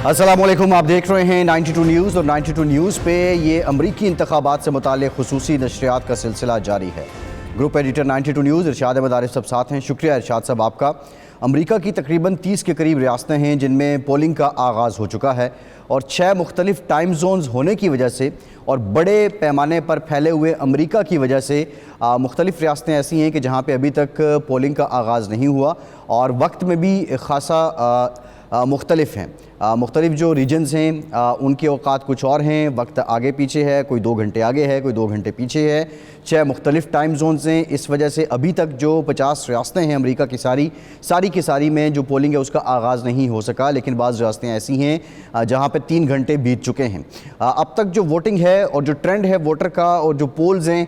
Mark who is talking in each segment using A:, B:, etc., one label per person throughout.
A: अस्सलामुअलैकुम, आप देख रहे हैं 92 न्यूज़ और 92 न्यूज़ पे ये अमरीकी इंतखाबात से मुताल्लिक़ खुसूसी नशरियात का सिलसिला जारी है। ग्रुप एडिटर 92 न्यूज़ इरशाद अहमद आरिफ सब साथ हैं। शुक्रिया इरशाद साहब आपका। अमरीका की तकरीबन 30 के करीब रियासतें हैं जिनमें पोलिंग का आगाज़ हो चुका है और 6 मुख्तलिफ टाइम जोन्स होने की वजह से और बड़े पैमाने पर फैले हुए अमरीका की वजह से मुख्तलिफ रियासतें ऐसी हैं कि जहाँ पे अभी तक पोलिंग का आगाज़ नहीं हुआ और वक्त में भी खासा मुख्तलिफ हैं। मुख्तलिफ जो रीजन्स हैं उनके औकात कुछ और हैं, वक्त आगे पीछे है, कोई 2 घंटे आगे है, कोई 2 घंटे पीछे है। 6 मुख्तलिफ टाइम जोन्स हैं। इस वजह से अभी तक जो 50 रियासतें हैं अमरीका की सारी की सारी में जो पोलिंग है उसका आगाज़ नहीं हो सका, लेकिन बाज़ रियासतें ऐसी हैं जहाँ पे 3 घंटे बीत चुके हैं। अब तक जो वोटिंग है और जो ट्रेंड है वोटर का और जो पोल्स हैं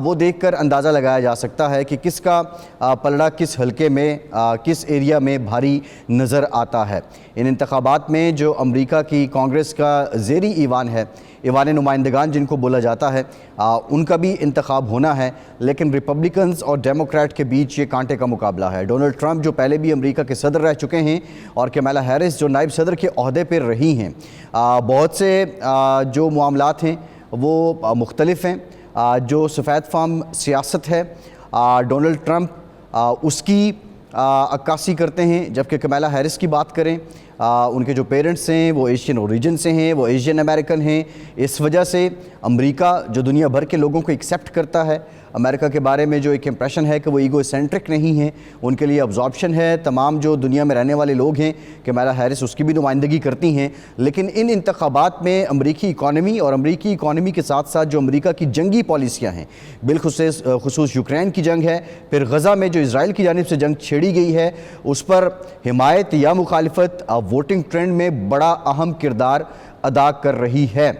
A: वो देखकर अंदाज़ा लगाया जा सकता है कि किसका पलड़ा किस हलके में किस एरिया में भारी नज़र आता है। इन इंतखाबात में जो अमरीका की कांग्रेस का ज़ेरी ईवान है, ईवान नुमाइंदगान जिनको बोला जाता है, उनका भी इंतखाब होना है, लेकिन रिपब्लिकन्स और डेमोक्रेट के बीच ये कांटे का मुकाबला है। डोनाल्ड ट्रंप जो पहले भी अमरीका के सदर रह चुके हैं और कमला हैरिस जो नायब सदर के ओहदे पर रही हैं, बहुत से जो मामलात हैं वो मुख्तलिफ हैं। जो सफ़ेद फार्म सियासत है डोनाल्ड ट्रंप उसकी अक्कासी करते हैं, जबकि कमला हैरिस की बात करें उनके जो पेरेंट्स हैं वो एशियन ओरिजिन से हैं, वो एशियन अमेरिकन हैं। इस वजह से अमेरिका जो दुनिया भर के लोगों को एक्सेप्ट करता है, अमेरिका के बारे में जो एक इम्प्रेशन है कि वो ईगो सेंट्रिक नहीं है, उनके लिए अब्जॉर्प्शन है। तमाम जो दुनिया में रहने वाले लोग हैं, कमला हैरिस उसकी भी नुमाइंदगी करती हैं। लेकिन इन इंतखाबात में अमरीकी इकॉनमी और अमरीकी इकॉनमी के साथ साथ जो अमरीका की जंगी पॉलिसियाँ हैं, बिलखुसूस यूक्रेन की जंग है, फिर गज़ा में जो इसराइल की जानिब से जंग छेड़ी गई है, उस पर हिमायत या मुखालिफत वोटिंग ट्रेंड में बड़ा अहम किरदार अदा कर रही है।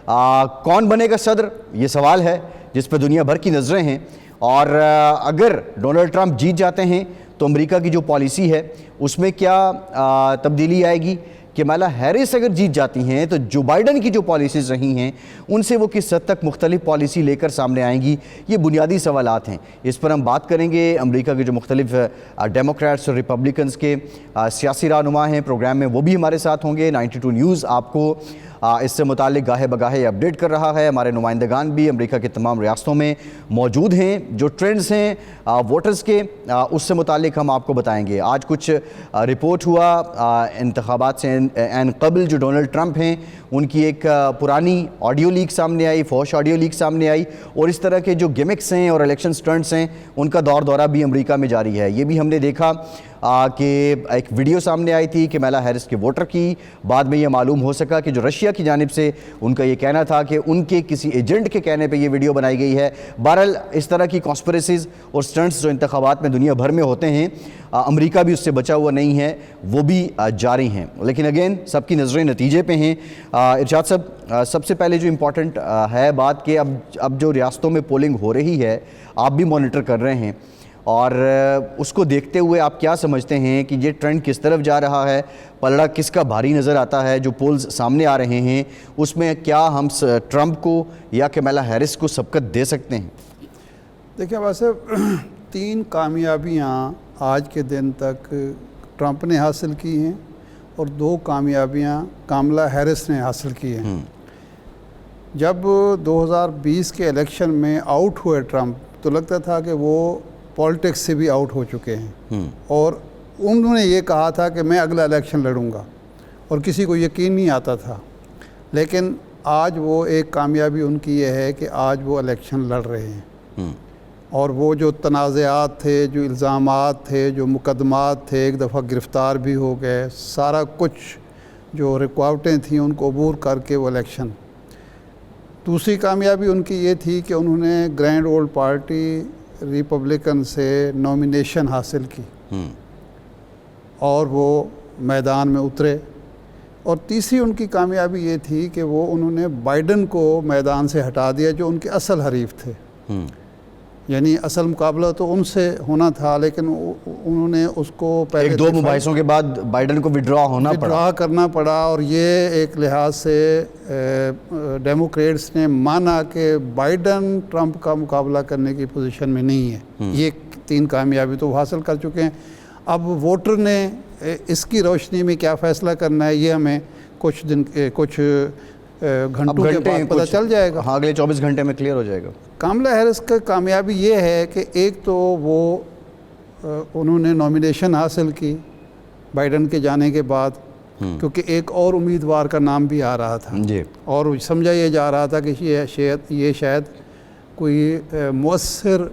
A: कौन बनेगा सदर, ये सवाल है जिस पर दुनिया भर की नज़रें हैं। और अगर डोनाल्ड ट्रंप जीत जाते हैं तो अमेरिका की जो पॉलिसी है उसमें क्या तब्दीली आएगी? कमला हैरिस अगर जीत जाती हैं तो जो बाइडन की जो पॉलिसीज़ रही हैं उनसे वो किस हद तक मुख्तलिफ पॉलिसी लेकर सामने आएंगी, ये बुनियादी सवालात हैं। इस पर हम बात करेंगे। अमेरिका के जो मुख्तलिफ डेमोक्रेट्स और रिपब्लिकन्स के सियासी रहनुमा हैं प्रोग्राम में, वो भी हमारे साथ होंगे। 92 न्यूज़ आपको इससे मुताल्लिक गाहे बगाहे अपडेट कर रहा है। हमारे नुमाइंदगान भी अमेरिका के तमाम रियासतों में मौजूद हैं। जो ट्रेंड्स हैं वोटर्स के उससे मुताल्लिक हम आपको बताएंगे। आज कुछ रिपोर्ट हुआ इंतखाबात से एन कबल जो डोनाल्ड ट्रंप हैं उनकी एक पुरानी ऑडियो लीक सामने आई, फौश ऑडियो लीक सामने आई, और इस तरह के जो गिमिक्स हैं और इलेक्शन स्टंट्स हैं उनका दौरा भी अमेरिका में जारी है। ये भी हमने देखा कि एक वीडियो सामने आई थी कमला हैरिस के वोटर की। बाद में ये मालूम हो सका कि जो रशिया की जानिब से उनका ये कहना था कि उनके किसी एजेंट के कहने पे ये वीडियो बनाई गई है। बहरहाल इस तरह की कॉन्स्पिरेसीज़ और स्टंट्स जो इंतखाबात में दुनिया भर में होते हैं, अमेरिका भी उससे बचा हुआ नहीं है, वो भी जारी हैं। लेकिन अगेन सबकी नज़रें नतीजे पे हैं। इरशाद साहब, सबसे पहले जो इम्पोर्टेंट है बात कि अब जो रियासतों में पोलिंग हो रही है आप भी मॉनिटर कर रहे हैं, और उसको देखते हुए आप क्या समझते हैं कि ये ट्रेंड किस तरफ जा रहा है, पलड़ा किसका भारी नज़र आता है? जो पोल्स सामने आ रहे हैं उसमें क्या हम ट्रंप को या कमला हैरिस को सबकत दे सकते हैं?
B: देखिए, वैसे 3 कामयाबियाँ आज के दिन तक ट्रंप ने हासिल की हैं और 2 कामयाबियाँ कमला हैरिस ने हासिल की हैं। जब 2020 के इलेक्शन में आउट हुए ट्रंप, तो लगता था कि वो पॉलिटिक्स से भी आउट हो चुके हैं और उन्होंने ये कहा था कि मैं अगला इलेक्शन लड़ूंगा, और किसी को यकीन नहीं आता था। लेकिन आज वो एक कामयाबी उनकी ये है कि आज वो इलेक्शन लड़ रहे हैं और वो जो तनाज़ात थे, जो इल्ज़ामात थे, जो मुकदमात थे, एक दफ़ा गिरफ़्तार भी हो गए, सारा कुछ जो रुकावटें थीं उनको अबूर करके वो इलेक्शन। दूसरी कामयाबी उनकी ये थी कि उन्होंने ग्रैंड ओल्ड पार्टी रिपब्लिकन से नॉमिनेशन हासिल की और वो मैदान में उतरे। और तीसरी उनकी कामयाबी ये थी कि वो उन्होंने बाइडन को मैदान से हटा दिया जो उनके असल हरीफ थे। यानी असल मुकाबला तो उनसे होना था, लेकिन उन्होंने उसको पहले
A: 1-2 मुबाहिसों के बाद बाइडन को विड्रॉ
B: करना पड़ा। और ये एक लिहाज से डेमोक्रेट्स ने माना कि बाइडन ट्रंप का मुकाबला करने की पोजीशन में नहीं है। ये 3 कामयाबी तो हासिल कर चुके हैं। अब वोटर ने इसकी रोशनी में क्या फ़ैसला करना है ये हमें कुछ दिन कुछ घंटों के बाद पता
A: कुछ-
B: चल जाएगा।
A: हाँ, अगले 24 घंटे में क्लियर हो जाएगा।
B: कामला हैरिस का कामयाबी ये है कि एक तो वो उन्होंने नॉमिनेशन हासिल की बाइडन के जाने के बाद, क्योंकि एक और उम्मीदवार का नाम भी आ रहा था
A: जी।
B: और समझा ये जा रहा था कि ये शायद कोई मुअस्सर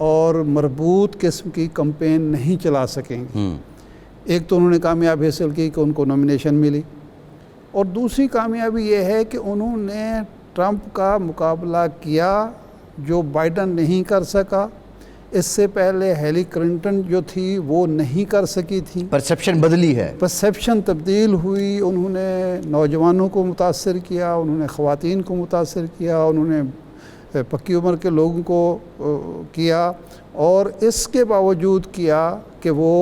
B: और मरबूत किस्म की कैंपेन नहीं चला सकेंगे। एक तो उन्होंने कामयाबी हासिल की कि उनको नॉमिनेशन मिली, और दूसरी कामयाबी ये है कि उन्होंने ट्रंप का मुकाबला किया जो बाइडन नहीं कर सका। इससे पहले हिलरी क्लिंटन जो थी वो नहीं कर सकी थी।
A: परसेप्शन बदली है।
B: परसेप्शन तब्दील हुई। उन्होंने नौजवानों को मुतासर किया, उन्होंने ख़वातीन को मुतासर किया, उन्होंने पक्की उम्र के लोगों को किया, और इसके बावजूद किया कि वो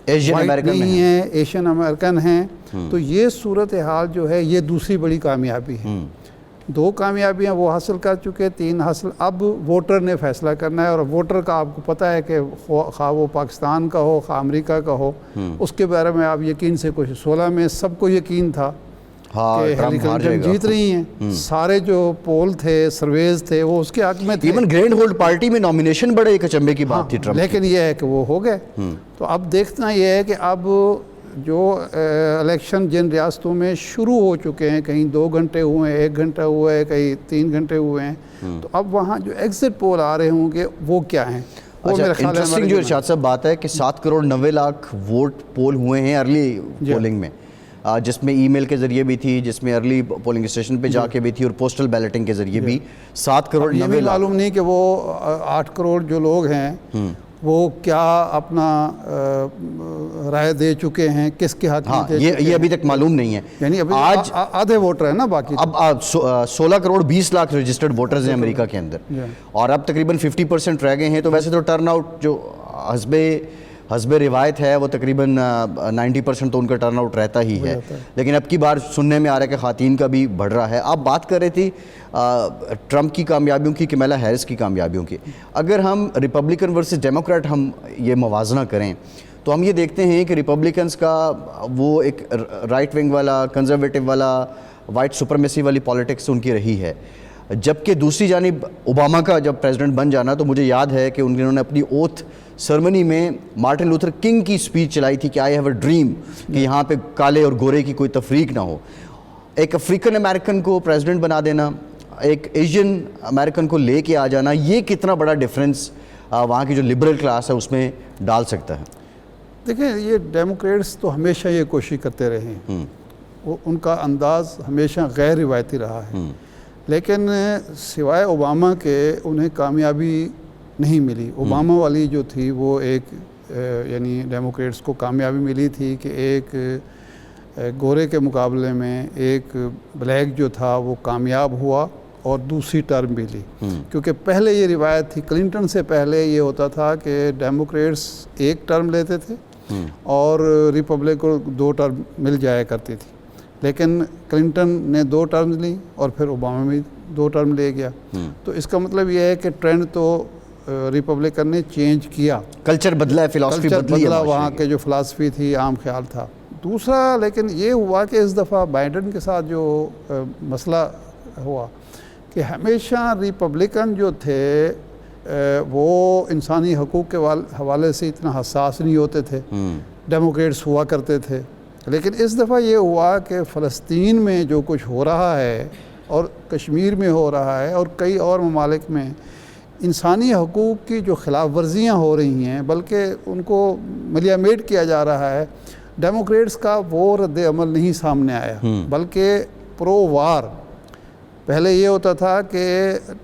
A: एशियन
B: वाइट
A: अमेरिकन
B: नहीं है, एशियन अमेरिकन हैं। तो ये सूरत हाल जो है ये दूसरी बड़ी कामयाबी है। दो कामयाबियां वो हासिल कर चुके, तीन हासिल, अब वोटर ने फैसला करना है। और वोटर का आपको पता है कि खा वो पाकिस्तान का हो, खा अमेरिका का हो, उसके बारे में आप यकीन से कुछ 16 में सबको यकीन था
A: हाँ,
B: कि
A: ट्रम्प
B: हिलरी
A: हार
B: क्लिंटन
A: जाएगा।
B: जीत रही हैं। सारे जो पोल थे, सर्वेज थे, वो उसके हक में थे।
A: इवन ग्रैंड होल्ड पार्टी में नॉमिनेशन बड़े एक अचंभे की बात थी ट्रम्प की।
B: लेकिन ये है कि वो हो गए। तो अब देखना ये है कि अब जो इलेक्शन जिन रियासतों में शुरू हो चुके हैं, कहीं 2 घंटे हुए हैं, 1 घंटा हुआ है, कहीं 3 घंटे हुए हैं, तो अब वहाँ जो एग्जिट पोल आ रहे होंगे वो क्या हैं? वो
A: अच्छा,
B: मेरे ख्याल में
A: इंटरेस्टिंग
B: हमारे
A: जो इरशाद साहब बात है कि 7 करोड़ 90 लाख वोट पोल हुए हैं अर्ली पोलिंग में, जिसमें ईमेल के जरिए भी थी, जिसमें अर्ली पोलिंग स्टेशन पे जाके भी थी, और पोस्टल बैलेटिंग के जरिए भी 7 करोड़
B: ये
A: 90
B: भी
A: लाख।
B: मालूम नहीं कि वो 8 करोड़ जो लोग हैं वो क्या अपना राय दे चुके हैं, किसके हक में
A: हाँ,
B: दे चुके
A: ये
B: हैं।
A: अभी तक मालूम नहीं है।
B: यानी अभी
A: आज
B: आधे वोटर है ना बाकी।
A: अब 16 करोड़ 20 लाख रजिस्टर्ड वोटर्स हैं अमेरिका के अंदर, और अब तकरीबन 50% रह गए हैं। तो वैसे तो टर्नआउट जो हस्बे रिवायत है वो तकरीबन 90% तो उनका टर्नआउट रहता ही है। लेकिन अब की बार सुनने में आ रहा है कि ख़वातीन का भी बढ़ रहा है। आप बात कर रहे थी ट्रंप की कामयाबियों की, कमला हैरिस की कामयाबियों की। अगर हम रिपब्लिकन वर्सेस डेमोक्रेट हम ये मवाजना करें तो हम ये देखते हैं कि रिपब्लिकन्स का वो एक राइट विंग वाला, कंजर्वेटिव वाला, वाइट सुपरमेसी वाली पॉलिटिक्स उनकी रही है। जबकि दूसरी जानिब ओबामा का जब प्रेसिडेंट बन जाना, तो मुझे याद है कि उन्होंने अपनी ओथ सेरेमनी में मार्टिन लूथर किंग की स्पीच चलाई थी कि आई हैव अ ड्रीम, कि यहाँ पे काले और गोरे की कोई तफरीक ना हो। एक अफ्रीकन अमेरिकन को प्रेसिडेंट बना देना, एक एशियन अमेरिकन को लेके आ जाना, ये कितना बड़ा डिफरेंस वहाँ की जो लिबरल क्लास है उसमें डाल सकता है?
B: देखिए, ये डेमोक्रेट्स तो हमेशा ये कोशिश करते रहे हैं, वो उनका अंदाज़ हमेशा गैर रिवायती रहा है। लेकिन सिवाय ओबामा के उन्हें कामयाबी नहीं मिली। ओबामा वाली जो थी वो एक यानी डेमोक्रेट्स को कामयाबी मिली थी कि एक गोरे के मुकाबले में एक ब्लैक जो था वो कामयाब हुआ और दूसरी टर्म भी ली। क्योंकि पहले ये रिवायत थी, क्लिंटन से पहले ये होता था कि डेमोक्रेट्स एक टर्म लेते थे और रिपब्लिक को 2 टर्म मिल जाया करती थी। लेकिन क्लिंटन ने 2 टर्म ली और फिर ओबामा भी 2 टर्म ले गया। तो इसका मतलब ये है कि ट्रेंड तो रिपब्लिकन ने चेंज किया,
A: कल्चर बदला है, फिलॉसफी बदली है,
B: वहाँ के जो फ़िलासफ़ी थी, आम ख्याल था। दूसरा लेकिन ये हुआ कि इस दफ़ा बाइडन के साथ जो मसला हुआ कि हमेशा रिपब्लिकन जो थे वो इंसानी हकूक़ के हवाले से इतना हसास नहीं होते थे, डेमोक्रेट्स हुआ करते थे। लेकिन इस दफ़ा ये हुआ कि फ़लस्तीन में जो कुछ हो रहा है और कश्मीर में हो रहा है और कई और ममालिक में इंसानी हकूक़ की जो खिलाफ वर्जियाँ हो रही हैं, बल्कि उनको मलियामेट किया जा रहा है, डेमोक्रेट्स का वो रद्द अमल नहीं सामने आया, बल्कि प्रो वार। पहले ये होता था कि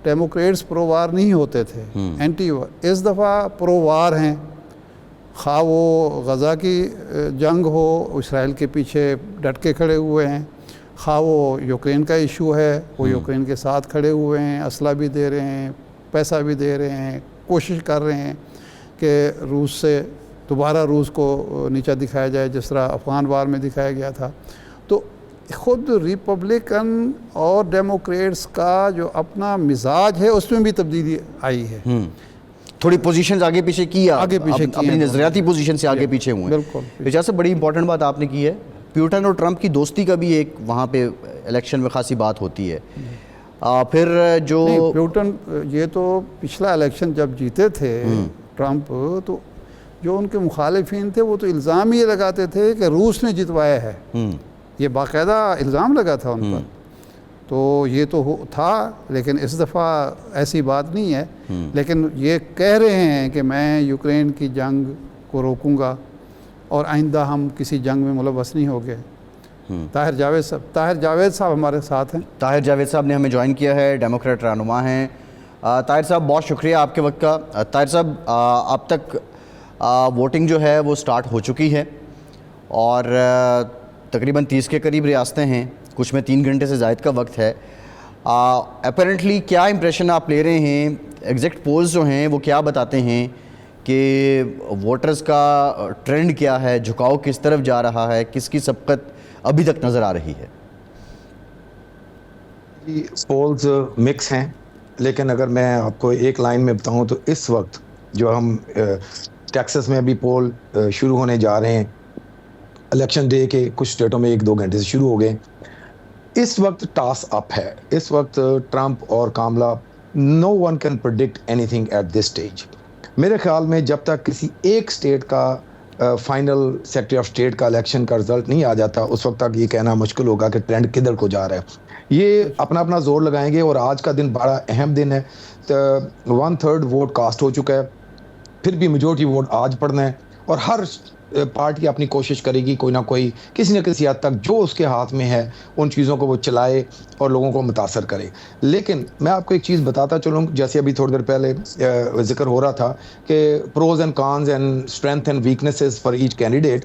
B: डेमोक्रेट्स प्रो वार नहीं होते थे, एंटी वार। इस दफ़ा प्रो वार हैं, खा वो गज़ा की जंग हो, इसराइल के पीछे डट के खड़े हुए हैं, खा वो यूक्रेन का इशू है, वो यूक्रेन के साथ खड़े हुए हैं, असला भी दे रहे हैं, पैसा भी दे रहे हैं, कोशिश कर रहे हैं कि रूस से दोबारा रूस को नीचा दिखाया जाए जिस तरह अफ़गान वार में दिखाया गया था। तो ख़ुद रिपब्लिकन और डेमोक्रेट्स का जो अपना मिजाज है उसमें भी तब्दीली आई है।
A: थोड़ी पोजीशंस आगे पीछे किया,
B: आगे पीछे
A: अपनी नज़रियाती पोजीशन से आगे पीछे हुए।
B: बिल्कुल।
A: जैसे बड़ी इंपॉर्टेंट बात आपने की है पुतिन और ट्रंप की दोस्ती का भी एक वहाँ पे इलेक्शन में खासी बात होती है। फिर जो
B: नहीं, पुतिन ये तो पिछला इलेक्शन जब जीते थे ट्रंप, तो जो उनके मुखालिफिन थे वो तो इल्ज़ाम ये लगाते थे कि रूस ने जितवाया है। ये बाकायदा इल्ज़ाम लगा था उन पर। तो ये तो था, लेकिन इस दफ़ा ऐसी बात नहीं है। लेकिन ये कह रहे हैं कि मैं यूक्रेन की जंग को रोकूंगा और आइंदा हम किसी जंग में मुलव्वस नहीं होंगे। ताहिर जावेद साहब हमारे साथ हैं।
A: ताहिर जावेद साहब ने हमें ज्वाइन किया है, डेमोक्रेट रहनुमा हैं। ताहिर साहब, बहुत शुक्रिया आपके वक्त का। ताहिर साहब, अब तक वोटिंग जो है वो स्टार्ट हो चुकी है और तकरीबन 30 के करीब रियासतें हैं, कुछ में 3 घंटे से ज़ायद का वक्त है। अपेरेंटली क्या इंप्रेशन आप ले रहे हैं? एग्जैक्ट पोल्स जो हैं वो क्या बताते हैं कि वोटर्स का ट्रेंड क्या है, झुकाव किस तरफ जा रहा है, किसकी सबकत अभी तक नज़र आ रही है?
C: पोल्स मिक्स हैं, लेकिन अगर मैं आपको एक लाइन में बताऊं तो इस वक्त जो हम टेक्सास में अभी पोल शुरू होने जा रहे हैं, इलेक्शन डे के कुछ स्टेटों में 1-2 घंटे से शुरू हो गए। इस वक्त टॉस अप है। इस वक्त ट्रंप और Kamala, no one can predict anything at this stage. मेरे ख्याल में जब तक किसी एक स्टेट का फाइनल सेक्रेटरी ऑफ स्टेट का इलेक्शन का रिजल्ट नहीं आ जाता, उस वक्त तक ये कहना मुश्किल होगा कि ट्रेंड किधर को जा रहा है। ये अपना अपना जोर लगाएंगे और आज का दिन बड़ा अहम दिन है। तो 1/3 वोट कास्ट हो चुका है, फिर भी मेजॉरिटी वोट आज पड़ना है और हर पार्टी अपनी कोशिश करेगी कोई ना कोई, किसी न किसी हद तक जो उसके हाथ में है उन चीज़ों को वो चलाए और लोगों को मुतासर करे। लेकिन मैं आपको एक चीज़ बताता चलूँ, जैसे अभी थोड़ी देर पहले जिक्र हो रहा था कि pros and cons and strength and weaknesses for each candidate.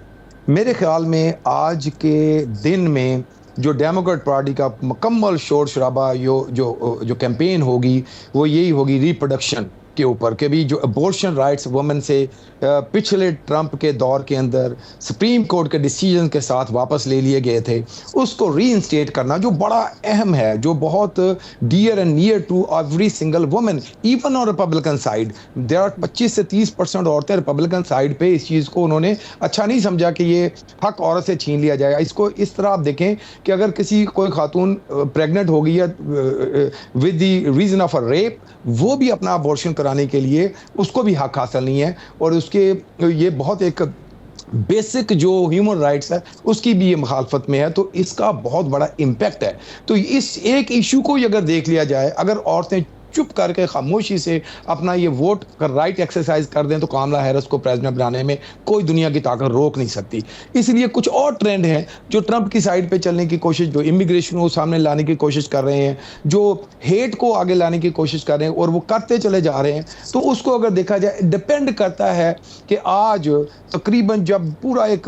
C: मेरे ख्याल में आज के दिन में जो डेमोक्रेट पार्टी का मुकम्मल शोर शराबा जो कैंपेन होगी वो यही होगी रिप्रोडक्शन के ऊपर, कि भी जो अबॉर्शन राइट्स वुमेन से पिछले ट्रंप के दौर के अंदर सुप्रीम कोर्ट के डिसीजन के साथ वापस ले लिए गए थे, उसको रीइंस्टेट करना जो बड़ा अहम है, जो बहुत dear and near to every single women, even on Republican side. There are 25 से 30% औरतें रिपब्लिकन साइड पे इस चीज़ को उन्होंने अच्छा नहीं समझा कि ये हक औरत से छीन लिया जाएगा। इसको इस तरह आप देखें कि अगर कोई खातून प्रेग्नेंट हो गई है with the reason of a rape, वो भी अपना अबॉर्शन कराने के लिए उसको भी हक हासिल नहीं है और उसके ये बहुत एक बेसिक जो ह्यूमन राइट्स है उसकी भी ये मुखालफत में है। तो इसका बहुत बड़ा इम्पैक्ट है। तो इस एक इशू को अगर देख लिया जाए, अगर औरतें चुप करके खामोशी से अपना ये वोट का राइट एक्सरसाइज कर दें तो कामला हैरिस को प्रेसिडेंट बनाने में कोई दुनिया की ताकत रोक नहीं सकती। इसलिए कुछ और ट्रेंड हैं जो ट्रंप की साइड पे चलने की कोशिश, जो इमिग्रेशन को सामने लाने की कोशिश कर रहे हैं, जो हेट को आगे लाने की कोशिश कर रहे हैं और वो करते चले जा रहे हैं। तो उसको अगर देखा जाए, डिपेंड करता है कि आज तकरीबन जब पूरा एक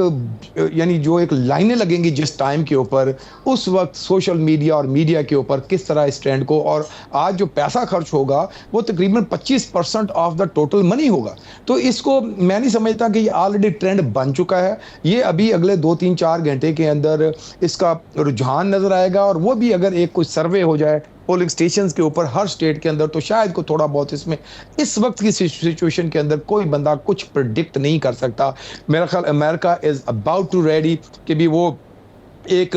C: यानी जो एक लाइनें लगेंगी जिस टाइम के ऊपर, उस वक्त सोशल मीडिया और मीडिया के ऊपर किस तरह इस ट्रेंड को, और आज जो पैसा खर्च होगा वो तकरीबन 25% ऑफ द टोटल मनी होगा। तो इसको मैं नहीं समझता कि ये ऑलरेडी ट्रेंड बन चुका है। ये अभी अगले 2-3-4 घंटे के अंदर इसका रुझान नजर आएगा और वो भी अगर एक कुछ सर्वे हो जाए पोलिंग स्टेशंस के ऊपर हर स्टेट के अंदर तो शायद को थोड़ा बहुत इसमें इस वक्त की सिचुएशन के अंदर कोई बंदा कुछ प्रेडिक्ट नहीं कर सकता। मेरा ख्याल America is about to ready कि भी वो एक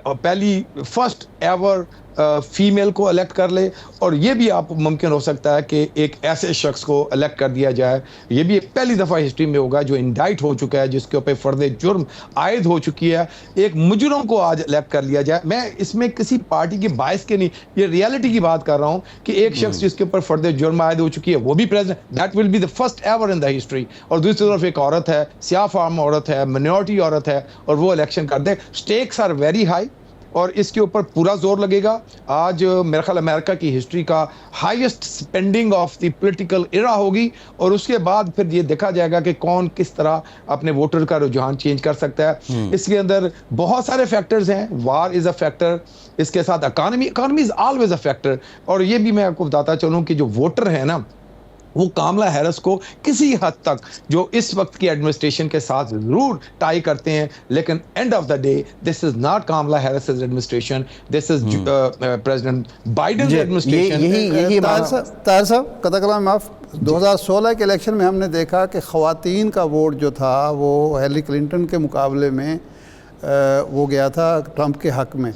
C: पहली फर्स्ट एवर फीमेल को इलेक्ट कर ले, और ये भी आप मुमकिन हो सकता है कि एक ऐसे शख्स को इलेक्ट कर दिया जाए। ये भी पहली दफ़ा हिस्ट्री में होगा जो इंडाइट हो चुका है, जिसके ऊपर फर्द जुर्म आयद हो चुकी है, एक मुजरम को आज इलेक्ट कर लिया जाए। मैं इसमें किसी पार्टी के बायस के नहीं, ये रियलिटी की बात कर रहा हूँ कि एक शख्स जिसके ऊपर फर्द जुर्म आयद हो चुकी है वो भी president, that will be the first ever in the history. और दूसरी तरफ एक औरत है, सियाह फार्म औरत है, माइनॉरिटी औरत है, और वो इलेक्शन कर दे। स्टेक्स आर वेरी हाई और इसके ऊपर पूरा जोर लगेगा। आज मेरे ख्याल अमेरिका की हिस्ट्री का highest spending of the political era होगी, और उसके बाद फिर ये देखा जाएगा कि कौन किस तरह अपने वोटर का रुझान चेंज कर सकता है। इसके अंदर बहुत सारे फैक्टर्स हैं। वार इज अ फैक्टर, इसके साथ economy is always a factor. और ये भी मैं आपको बताता चलूँ कि जो वोटर है ना, वो कामला हैरिस को किसी हद तक जो इस वक्त की एडमिनिस्ट्रेशन के साथ जरूर टाई करते हैं, लेकिन end of the day this is not Kamla Harris administration, this is president Biden administration.
A: यही
B: ताहिर साहब कदा कलाम माफ, 2016 के इलेक्शन में हमने देखा कि ख़वातीन का वोट जो था वो हिलरी क्लिंटन के मुकाबले में वो गया था ट्रंप के हक़ में,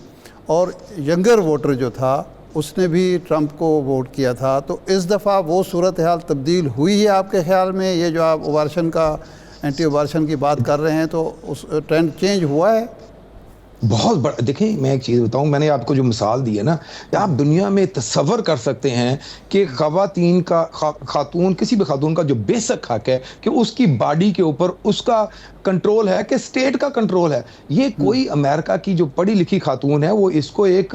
B: और यंगर वोटर जो था उसने भी ट्रंप को वोट किया था। तो इस दफ़ा वो सूरत हाल तब्दील हुई है आपके ख़्याल में? ये जो आप ओवर्शन का, एंटी ओवर्शन की बात कर रहे हैं, तो उस ट्रेंड चेंज हुआ है?
C: बहुत बड़ा, देखिए मैं एक चीज़ बताऊं, मैंने आपको जो मिसाल दी है ना, आप दुनिया में तसव्वुर कर सकते हैं कि ख़वातीन का, खातून, किसी भी खातून का जो बेसिक हक है कि उसकी बॉडी के ऊपर उसका कंट्रोल है, कि स्टेट का कंट्रोल है। ये कोई अमेरिका की जो पढ़ी लिखी खातून है वो इसको एक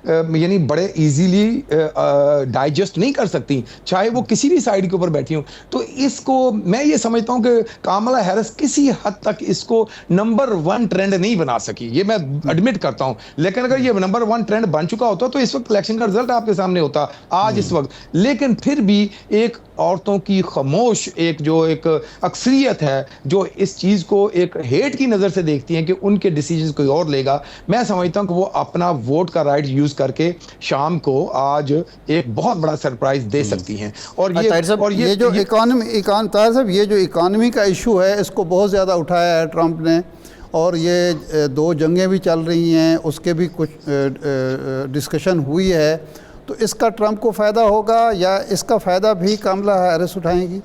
C: यानी बड़े इजीली डाइजेस्ट नहीं कर सकती, चाहे वो किसी भी साइड के ऊपर बैठी हूँ। तो इसको मैं ये समझता हूँ कि कामला हैरिस किसी हद तक इसको नंबर 1 ट्रेंड नहीं बना सकी, ये मैं एडमिट करता हूँ। लेकिन अगर ये नंबर 1 ट्रेंड बन चुका होता तो इस वक्त इलेक्शन का रिजल्ट आपके सामने होता आज इस वक्त। लेकिन फिर भी एक औरतों की खामोश एक अक्सरियत है जो इस चीज़ को एक हेट की नज़र से देखती हैं कि उनके डिसीजन कोई और लेगा। मैं समझता हूं कि वो अपना वोट का राइट यूज़ करके शाम को आज एक बहुत बड़ा सरप्राइज दे सकती हैं। और
B: ये जो इकॉनमी का इशू है, इसको बहुत ज़्यादा उठाया है ट्रंप ने, और ये 2 जंगें भी चल रही हैं, उसके भी कुछ डिस्कशन हुई है। तो इसका ट्रंप को फ़ायदा होगा या इसका फ़ायदा भी कामला हैरिस उठाएंगी?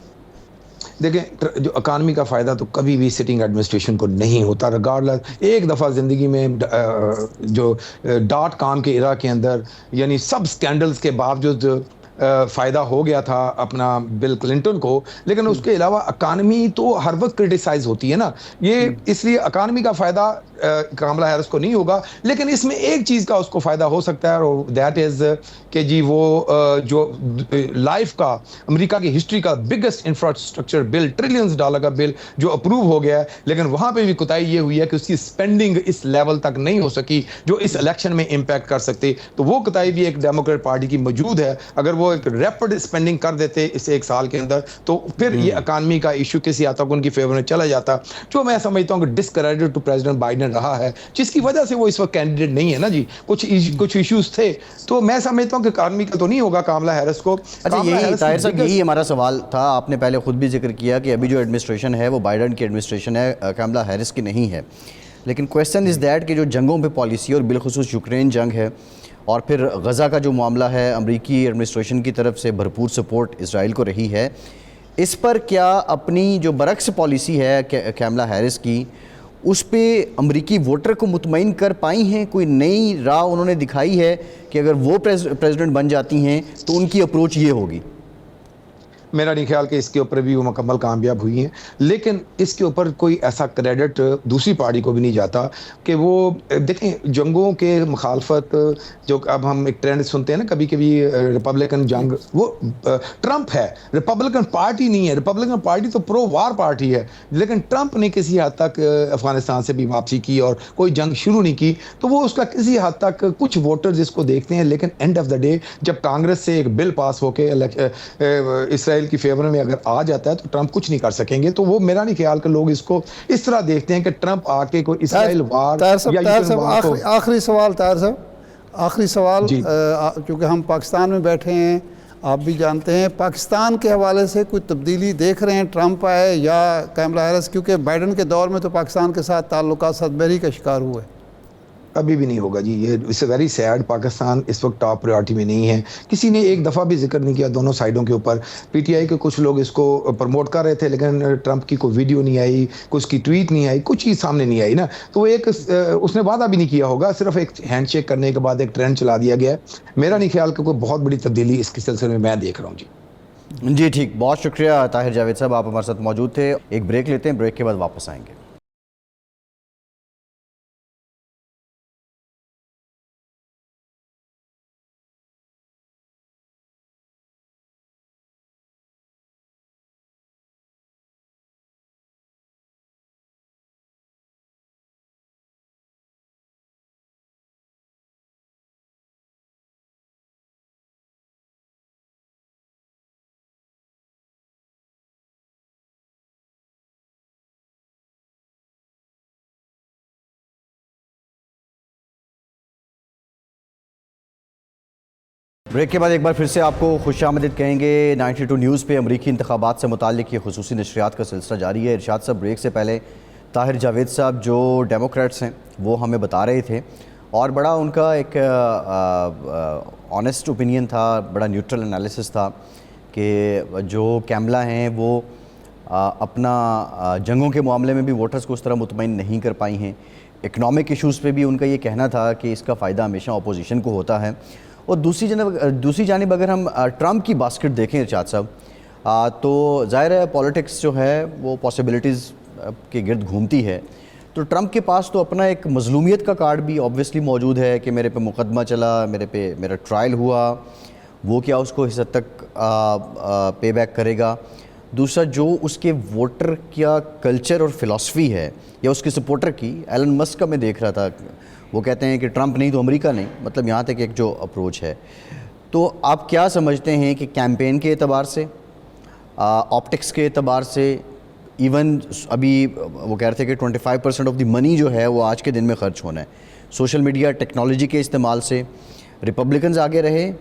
C: देखें, जो इकानमी का फ़ायदा तो कभी भी सिटिंग एडमिनिस्ट्रेशन को नहीं होता, रिगार्डलेस। एक दफ़ा ज़िंदगी में जो .com के इरा के अंदर यानी सब स्कैंडल्स के बावजूद फ़ायदा हो गया था अपना बिल क्लिंटन को, लेकिन उसके अलावा इकानमी तो हर वक्त क्रिटिसाइज होती है ना, ये इसलिए इकानमी का फ़ायदा कामला हैरिस को नहीं होगा। लेकिन इसमें एक चीज़ का उसको फ़ायदा हो सकता है, और दैट इज़ कि जी वो जो लाइफ का अमेरिका की हिस्ट्री का बिगेस्ट इंफ्रास्ट्रक्चर बिल, $ट्रिलियंस का बिल जो अप्रूव हो गया है, लेकिन वहाँ पे भी कोताही ये हुई है कि उसकी स्पेंडिंग इस लेवल तक नहीं हो सकी जो इस इलेक्शन में इम्पैक्ट कर सकते। तो वो कोताही भी एक डेमोक्रेट पार्टी की मौजूद है। अगर वो एक रैपिड स्पेंडिंग कर देते इस 1 साल के अंदर तो फिर ये इकानमी का इशू किसी हद तक उनकी फेवर में चला जाता, जो मैं समझता हूँ कि डिसक्रेडिट टू प्रेसिडेंट बाइडेन रहा है, जिसकी वजह से वो इस वक्त कैंडिडेट नहीं है ना जी। कुछ इश्यूज थे, तो मैं समझता हूँ कि इकानमी का तो नहीं होगा कामला हैरिस को।
A: अच्छा, यही ताहिर साहब, यही हमारा सवाल था। आपने पहले खुद भी जिक्र किया कि अभी जो एडमिनिस्ट्रेशन है वो बाइडेन की एडमिनिस्ट्रेशन है, कामला हैरिस की नहीं है। लेकिन क्वेश्चन इज़ दैट कि जो जंगों पे पॉलिसी और बिलखुसूस यूक्रेन जंग है और फिर गज़ा का जो मामला है, अमरीकी एडमिनिस्ट्रेशन की तरफ से भरपूर सपोर्ट इसराइल को रही है, इस पर क्या अपनी जो बरक्स पॉलिसी है कामला हैरिस की, उस पे अमरीकी वोटर को मुतमईन कर पाई हैं? कोई नई राह उन्होंने दिखाई है कि अगर वो प्रेसिडेंट बन जाती हैं तो उनकी अप्रोच ये होगी?
C: मेरा नहीं ख्याल कि इसके ऊपर भी वो मुकम्मल कामयाब हुई हैं, लेकिन इसके ऊपर कोई ऐसा क्रेडिट दूसरी पार्टी को भी नहीं जाता कि वो देखें जंगों के मुखालफत, जो अब हम एक ट्रेंड सुनते हैं ना कभी कभी रिपब्लिकन जंग, वो ट्रंप है, रिपब्लिकन पार्टी नहीं है। रिपब्लिकन पार्टी तो प्रो वार पार्टी है, लेकिन ट्रंप ने किसी हद तक अफगानिस्तान से भी वापसी की और कोई जंग शुरू नहीं की, तो वो उसका किसी हद तक कुछ वोटर्स इसको देखते हैं। लेकिन एंड ऑफ द डे जब कांग्रेस से एक बिल पास होकर इसराइल की फेवर में अगर आ जाता है तो ट्रंप कुछ नहीं कर सकेंगे। तो वो मेरा नहीं ख्याल कि लोग इसको इस तरह देखते हैं कि ट्रंप आके कोई इसराइल वार या
B: आखिरी सवाल क्योंकि हम पाकिस्तान में बैठे हैं, आप भी जानते हैं, पाकिस्तान के हवाले से कोई तब्दीली देख रहे हैं, ट्रंप आए या कामला हैरिस? क्योंकि बाइडेन के दौर में तो पाकिस्तान के साथ ताल्लुकात सदबेरी का शिकार हुए।
C: अभी भी नहीं होगा जी, ये इट्स वेरी सैड। पाकिस्तान इस वक्त टॉप प्रायोरिटी में नहीं है। किसी ने एक दफ़ा भी जिक्र नहीं किया दोनों साइडों के ऊपर। पीटीआई के कुछ लोग इसको प्रमोट कर रहे थे, लेकिन ट्रंप की कोई वीडियो नहीं आई, कुछ की ट्वीट नहीं आई, कुछ चीज़ सामने नहीं आई ना। तो एक उसने वादा भी नहीं किया होगा, सिर्फ एक हैंडशेक करने के बाद एक ट्रेंड चला दिया गया। मेरा नहीं ख्याल कि कोई बहुत बड़ी तब्दीली इसके सिलसिले में मैं देख रहा हूँ जी।
A: जी ठीक, बहुत शुक्रिया ताहिर जावेद साहब, आप हमारे साथ मौजूद थे। एक ब्रेक लेते हैं, ब्रेक के बाद वापस आएंगे। ब्रेक के बाद एक बार फिर से आपको खुशामदीद कहेंगे। 92 न्यूज़ पे अमरीकी इंतखाबात से मुताल्लिक़ ये खुसूसी नशरियात का सिलसिला जारी है। इरशाद साहब, ब्रेक से पहले ताहिर जावेद साहब जो डेमोक्रेट्स हैं वो हमें बता रहे थे, और बड़ा उनका एक ऑनेस्ट ओपिनियन था, बड़ा न्यूट्रल एनालिसिस था कि जो कैमला हैं वो अपना जंगों के मामले में भी वोटर्स को उस तरह मुतमईन नहीं कर पाई हैं। इकनॉमिक इश्यूज़ पे भी उनका ये कहना था कि इसका फ़ायदा हमेशा अपोजिशन को होता है। और दूसरी जानिब अगर हम ट्रंप की बास्केट देखें इरशाद साहब, तो ज़ाहिर है पॉलिटिक्स जो है वो पॉसिबिलिटीज़ के गिर्द घूमती है। तो ट्रंप के पास तो अपना एक मज़लूमियत का कार्ड भी ऑब्वियसली मौजूद है कि मेरे पे मुकदमा चला, मेरा ट्रायल हुआ, वो क्या उसको इस हद तक पे बैक करेगा। दूसरा जो उसके वोटर का कल्चर और फ़िलासफ़ी है या उसके सपोर्टर की, एलन मस्क का मैं देख रहा था, वो कहते हैं कि ट्रंप नहीं तो अमेरिका नहीं, मतलब यहाँ तक एक जो अप्रोच है। तो आप क्या समझते हैं कि कैंपेन के एतबार से, ऑप्टिक्स के एतबार से, इवन अभी वो कह रहे थे कि 25% ऑफ द मनी जो है वो आज के दिन में ख़र्च होना है, सोशल मीडिया टेक्नोलॉजी के इस्तेमाल से रिपब्लिकन्स आगे रहे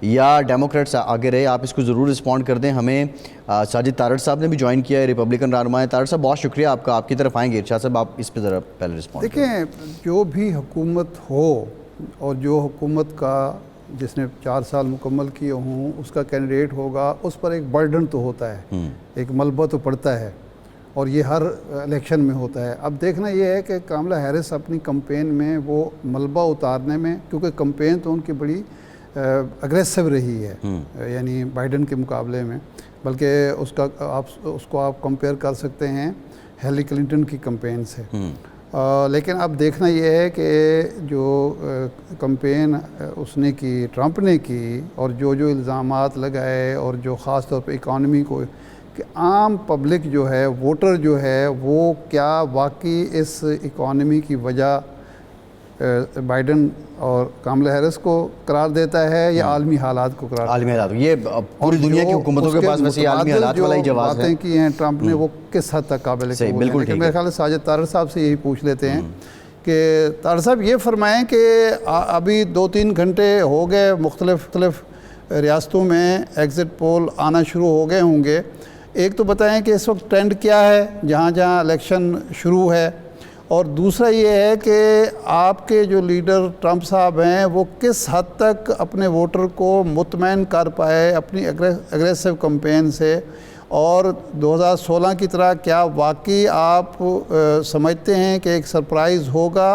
A: या डेमोक्रेट्स आगे रहे? आप इसको ज़रूर रिस्पॉन्ड कर दें। हमें साजिद तारड़ साहब ने भी ज्वाइन किया है, रिपब्लिकन रहनुमा है। तारड़ साहब बहुत शुक्रिया आपका, आपकी तरफ आएंगे। इरशाद साहब आप इस पर ज़रा पहले रिस्पॉन्ड
B: देखें, जो भी हुकूमत हो और जो हुकूमत का जिसने 4 साल मुकम्मल किए हों उसका कैंडिडेट होगा, उस पर एक बर्डन तो होता है, एक मलबा तो पड़ता है, और ये हर इलेक्शन में होता है। अब देखना ये है कि कामला हैरिस अपनी कैंपेन में वो मलबा उतारने में, क्योंकि कैंपेन तो उनकी बड़ी अग्रेसिव रही है, यानी बाइडन के मुकाबले में, बल्कि उसको आप कंपेयर कर सकते हैं हिलरी क्लिंटन की कैंपेन से। लेकिन अब देखना ये है कि जो कैंपेन उसने की, ट्रंप ने की, और जो इल्ज़ामात लगाए, और जो ख़ास तौर पे इकॉनमी को, कि आम पब्लिक जो है, वोटर जो है, वो क्या वाकई इस इकॉनमी की वजह बाइडन और कामला हैरिस को करार देता है या आलमी हालात को करार?
A: आलमी हालात, ये पूरी दुनिया की हुकूमतों के पास वैसे आलमी हालात वाला ही जवाब है।
B: बातें की हैं ट्रंप ने, वो किस हद तक काबिल है?
A: बिल्कुल।
B: मेरे ख्याल से साजिद तारड़ साहब से यही पूछ लेते हैं कि तारड़ साहब ये फरमाएं कि अभी 2-3 घंटे हो गए, मुख्तलिफ रियासतों में एग्ज़िट पोल आना शुरू हो गए होंगे। एक तो बताएं कि इस वक्त ट्रेंड क्या है जहाँ जहाँ इलेक्शन शुरू है, और दूसरा ये है कि आपके जो लीडर ट्रंप साहब हैं वो किस हद तक अपने वोटर को मुतमईन कर पाए अपनी एग्रेसिव कैंपेन से, और 2016 की तरह क्या वाकई आप समझते हैं कि एक सरप्राइज़ होगा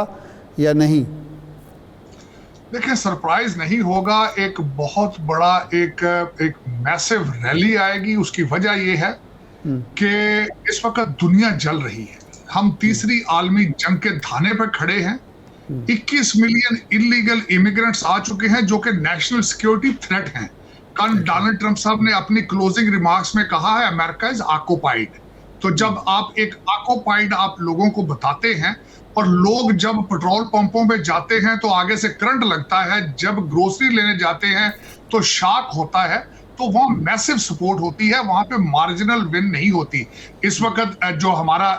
B: या नहीं?
D: देखिए, सरप्राइज नहीं होगा, एक बहुत बड़ा एक मैसिव रैली आएगी। उसकी वजह यह है कि इस वक्त दुनिया जल रही है, हम तीसरी आलमी जंग के धाने पर खड़े हैं। 21 मिलियन इलीगल इमिग्रेंट्स आ चुके हैं जो कि नेशनल सिक्योरिटी थ्रेट हैं। कल डोनाल्ड ट्रंप साहब ने अपनी क्लोजिंग रिमार्क्स में कहा है अमेरिका इज ऑक्युपाइड। तो जब आप एक ऑक्युपाइड आप लोगों को बताते हैं, और लोग जब पेट्रोल पंपों पे जाते हैं तो आगे से करंट लगता है, जब ग्रोसरी लेने जाते हैं तो शॉक होता है, तो वहाँ मैसिव सपोर्ट होती है, वहां पे मार्जिनल विन नहीं होती। इस वक्त जो हमारा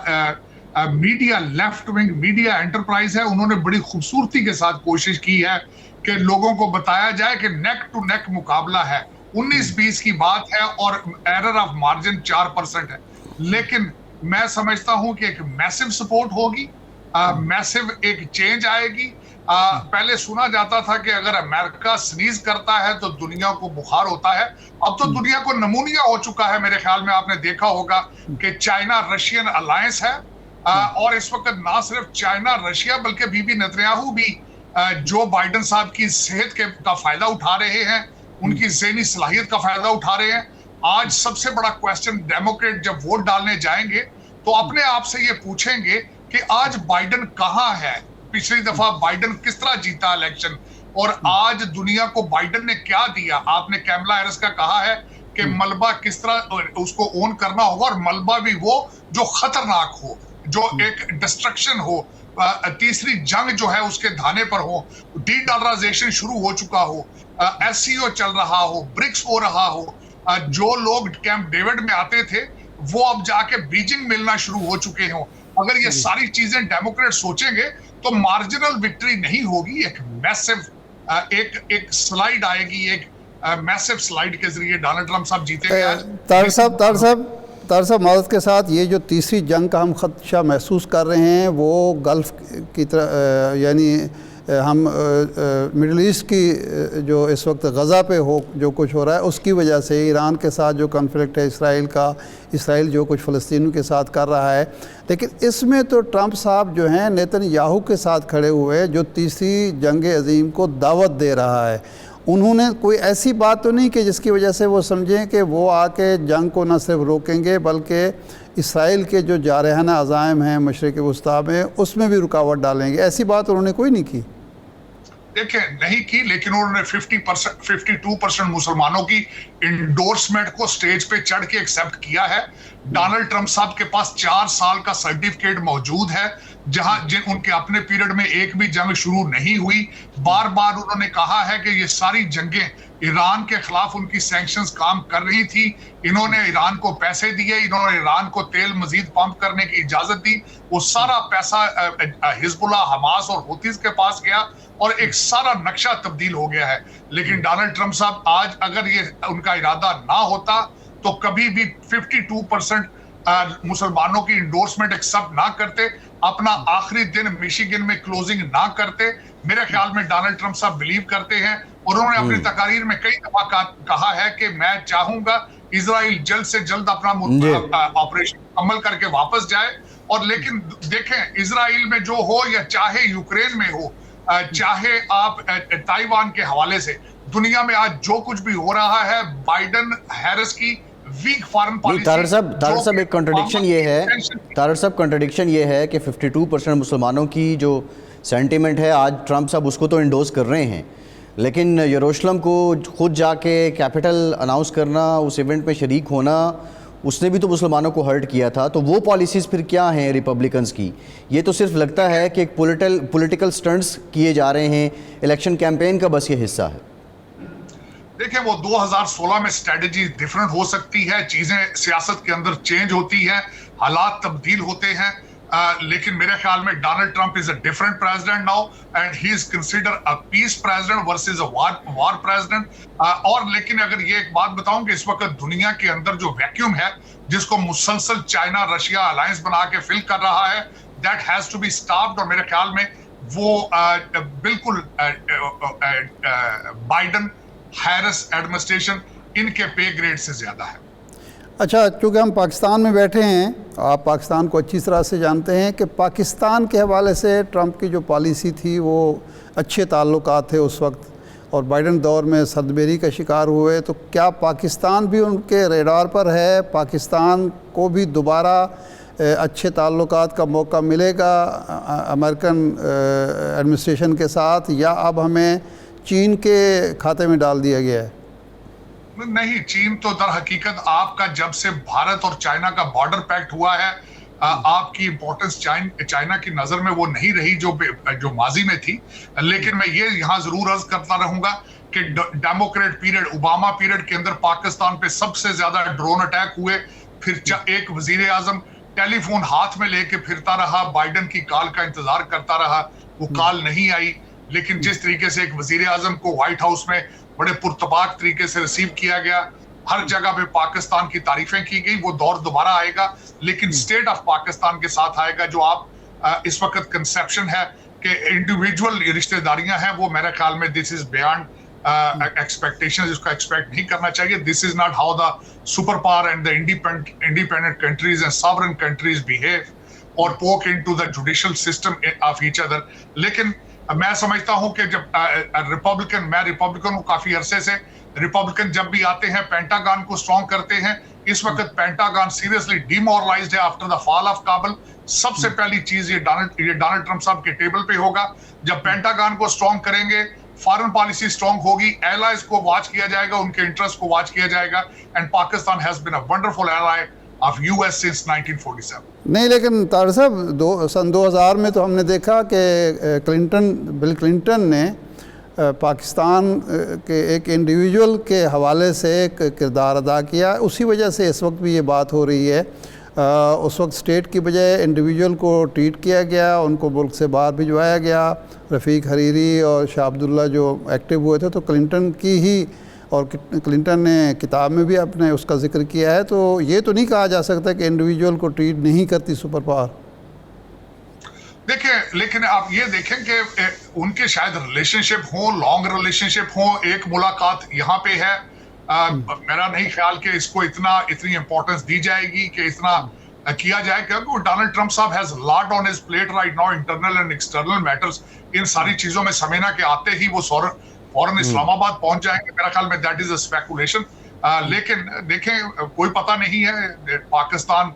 D: media, left wing media enterprise है, उन्होंने बड़ी खूबसूरती के साथ कोशिश की है कि लोगों को बताया जाए कि नेक टू नेक मुकाबला है, 19-20 की बात है और एरर ऑफ मार्जिन 4% है। लेकिन मैं समझता हूं कि एक मैसिव सपोर्ट होगी, मैसिव एक चेंज आएगी। पहले सुना जाता था कि अगर अमेरिका स्नीज करता है तो दुनिया को बुखार होता है, अब तो दुनिया को नमूनिया हो चुका है। मेरे ख्याल में आपने देखा होगा कि चाइना रशियन अलायंस है, और इस वक्त ना सिर्फ चाइना रशिया बल्कि बीबी नेतन्याहू भी जो बाइडन साहब की सेहत का फायदा उठा रहे हैं, उनकी ज़हनी सलाहियत का फायदा उठा रहे हैं। आज सबसे बड़ा क्वेश्चन, डेमोक्रेट जब वोट डालने जाएंगे तो अपने आप से ये पूछेंगे कि आज बाइडन कहाँ है, पिछली दफा बाइडन किस तरह जीता इलेक्शन, और आज दुनिया को बाइडन ने क्या दिया। आपने कैमला हैरिस का कहा है कि मलबा किस तरह उसको ओन करना होगा, और मलबा भी वो जो खतरनाक हो, जो एक डिस्ट्रक्शन हो, तीसरी जंग जो है उसके धाने पर हो, डी-डॉलराइजेशन शुरू हो चुका हो, एससीओ चल रहा हो, ब्रिक्स हो रहा हो, जो लोग कैंप डेविड में आते थे वो अब जाके बीजिंग मिलना शुरू हो चुके हो। अगर ये सारी चीजें डेमोक्रेट सोचेंगे तो मार्जिनल विक्ट्री नहीं होगी, एक मैसिव एक स्लाइड आएगी, एक मैसिव स्लाइड के जरिए डोनाल्ड ट्रंप साहब जीतेंगे। आज
B: तार साहब मदद के साथ ये जो तीसरी जंग का हम खदशा महसूस कर रहे हैं वो गल्फ़ की तरह यानी हम मिडल ईस्ट की जो इस वक्त गज़ा पे जो कुछ हो रहा है उसकी वजह से, ईरान के साथ जो कॉन्फ्लिक्ट है इसराइल का, इसराइल जो कुछ फ़लस्तीनियों के साथ कर रहा है, लेकिन इसमें तो ट्रंप साहब जो हैं नेतन्याहू के साथ खड़े हुए जो तीसरी जंग अज़ीम को दावत दे रहा है, उन्होंने कोई ऐसी बात तो नहीं कि जिसकी वजह से वो समझें कि वो आके जंग को न सिर्फ रोकेंगे बल्कि इसराइल के जो जारहाना अज़ाइम हैं मशरिक़ वस्ता में उसमें भी रुकावट डालेंगे, ऐसी बात उन्होंने कोई नहीं की?
D: देखिए नहीं की, लेकिन उन्होंने 52% मुसलमानों की इंडोर्समेंट को स्टेज पे चढ़ के एक्सेप्ट किया है। डोनाल्ड ट्रंप साहब के पास 4 साल का सर्टिफिकेट मौजूद है जिन उनके अपने पीरियड में एक भी जंग शुरू नहीं हुई। बार बार उन्होंने कहा है कि ये सारी जंगें ईरान के खिलाफ उनकी सैंक्शंस काम कर रही थी, इन्होंने ईरान को पैसे दिए, इन्होंने ईरान को तेल मजीद पंप करने की इजाजत दी, वो सारा पैसा हिजबुल्लाह, हमास और हुतीज के पास गया और एक सारा नक्शा तब्दील हो गया है। लेकिन डोनाल्ड ट्रंप साहब आज अगर ये उनका इरादा ना होता तो कभी भी 52% मुसलमानों की इंडोर्समेंट एक्सेप्ट ना करते, अपना आखिरी दिन मिशिगन में क्लोजिंग ना करते। मेरे ख्याल में डोनाल्ड ट्रंप साहब बिलीव करते हैं और उन्होंने अपनी तकारीर में कई दफा कहा है कि मैं चाहूंगा इजराइल जल्द से जल्द अपना ऑपरेशन मुकम्मल करके वापस जाए। और लेकिन देखें, इजराइल में जो हो या चाहे यूक्रेन में हो, चाहे आप ताइवान के हवाले से, दुनिया में आज जो कुछ भी हो रहा है, बाइडेन हैरिस की वीक फॉरेन पॉलिसी।
A: तारड़ साहब एक कॉन्ट्रडिक्शन ये है, तारड़ साहब कॉन्ट्रडिक्शन ये है कि 52% मुसलमानों की जो सेंटिमेंट है आज ट्रंप साहब उसको तो इंडोर्स कर रहे हैं, लेकिन यरूशलेम को खुद जाके कैपिटल अनाउंस करना, उस इवेंट में शरीक होना, उसने भी तो मुसलमानों को हर्ट किया था। तो वो पॉलिसीज़ फिर क्या हैं रिपब्लिकन्स की? ये तो सिर्फ लगता है कि एक पॉलिटिकल स्टंट्स किए जा रहे हैं, इलेक्शन कैंपेन का बस ये हिस्सा है।
D: देखिए, वो 2016 में स्ट्रेटजी डिफरेंट हो सकती है, चीजें सियासत के अंदर चेंज होती है, हालात तब्दील होते हैं, लेकिन मेरे ख्याल में Donald Trump is a different president now and he is consider a peace president versus a war president. और लेकिन अगर ये एक बात बताऊं कि इस वक्त दुनिया के अंदर जो वैक्यूम है जिसको मुसलसल चाइना रशिया अलायंस बना के फिल कर रहा है, that has to be stopped. और मेरे ख्याल में वो बिल्कुल बाइडेन हैरिस एडमिनिस्ट्रेशन इनके पे ग्रेड से ज्यादा है।
B: अच्छा, चूँकि हम पाकिस्तान में बैठे हैं, आप पाकिस्तान को अच्छी तरह से जानते हैं कि पाकिस्तान के हवाले से ट्रंप की जो पॉलिसी थी वो अच्छे ताल्लुकात थे उस वक्त, और बाइडेन दौर में सदबेरी का शिकार हुए। तो क्या पाकिस्तान भी उनके रेडार पर है? पाकिस्तान को भी दोबारा अच्छे ताल्लुकात का मौका मिलेगा अमेरिकन एडमिनिस्ट्रेशन के साथ, या अब हमें चीन के खाते में डाल दिया गया है?
D: नहीं, चीन तो दर हकीकत आपका जब से भारत और चाइना का बॉर्डर पैक्ट हुआ है, आपकी इंपॉर्टेंस चाइना की नजर में वो नहीं रही जो माजी में थी। लेकिन मैं ये यहाँ जरूर अर्ज करता रहूंगा कि डेमोक्रेट पीरियड, ओबामा पीरियड के अंदर पाकिस्तान पे सबसे ज्यादा ड्रोन अटैक हुए। फिर एक वजीर आजम टेलीफोन हाथ में लेके फिरता रहा, बाइडेन की कॉल का इंतजार करता रहा, वो कॉल नहीं आई। लेकिन जिस तरीके से एक वजीर आजम को व्हाइट हाउस में बड़े पुरतबाक तरीके से रिसीव किया गया, हर जगह पे पाकिस्तान की तारीफें की गई, वो दौर दोबारा आएगा, लेकिन स्टेट ऑफ पाकिस्तान के साथ आएगा। जो आप इस वक्त कंसेप्शन है कि इंडिविजुअल रिश्तेदारियां हैं, वो मेरे ख्याल में दिस इज बियॉन्ड एक्सपेक्टेशंस, इसको एक्सपेक्ट नहीं करना चाहिए। This is not how the super power and the independent countries and sovereign countries behave और पोक into the judicial system of each other. लेकिन मैं समझता हूं कि जब मैं रिपब्लिकन हूं काफी अरसे से, रिपब्लिकन जब भी आते हैं पेंटागन को स्ट्रॉन्ग करते हैं। इस वक्त पेंटागन सीरियसली डिमोरलाइज्ड है after the fall of Kabul. सबसे पहली चीज ये डोनाल्ड ट्रंप साहब के टेबल पे होगा। जब पेंटागन को स्ट्रॉन्ग करेंगे, फॉरेन पॉलिसी स्ट्रॉन्ग होगी, एलाइज को वॉच किया जाएगा, उनके इंटरेस्ट को वॉच किया जाएगा, and Pakistan has been a wonderful ally of US since 1947। नहीं,
B: लेकिन तार साहब सन 2000 में तो हमने देखा कि बिल क्लिंटन ने पाकिस्तान के एक इंडिविजुअल के हवाले से एक किरदार अदा किया। उसी वजह से इस वक्त भी ये बात हो रही है। उस वक्त स्टेट की बजाय इंडिविजुअल को ट्रीट किया गया, उनको मुल्क से बाहर भिजवाया गया। रफ़ीक हरीरी और शाह अब्दुल्ला जो एक्टिव हुए थे, तो क्लिंटन की ही और क्लिंटन ने किताब में भी अपने उसका जिक्र किया है। तो ये तो नहीं कहा जा सकता कि इंडिविजुअल को ट्रीट नहीं करती सुपर पावर।
D: देखिए, लेकिन आप ये देखें कि उनके शायद रिलेशनशिप हो, लॉन्ग रिलेशनशिप हो। एक मुलाकात यहाँ पे है, मेरा नहीं ख्याल कि इसको इतनी इंपॉर्टेंस दी जाएगी कि इतना किया जाए, क्योंकि डोनाल्ड ट्रंप साहब has lot on his plate right now, internal and external matters. इन सारी चीजों में समेना के आते ही वो फौरन इस्लामाबाद पहुंच जाएंगे। मेरा ख्याल में दैट इज अ स्पेकुलेशन। लेकिन देखें, कोई पता नहीं है। पाकिस्तान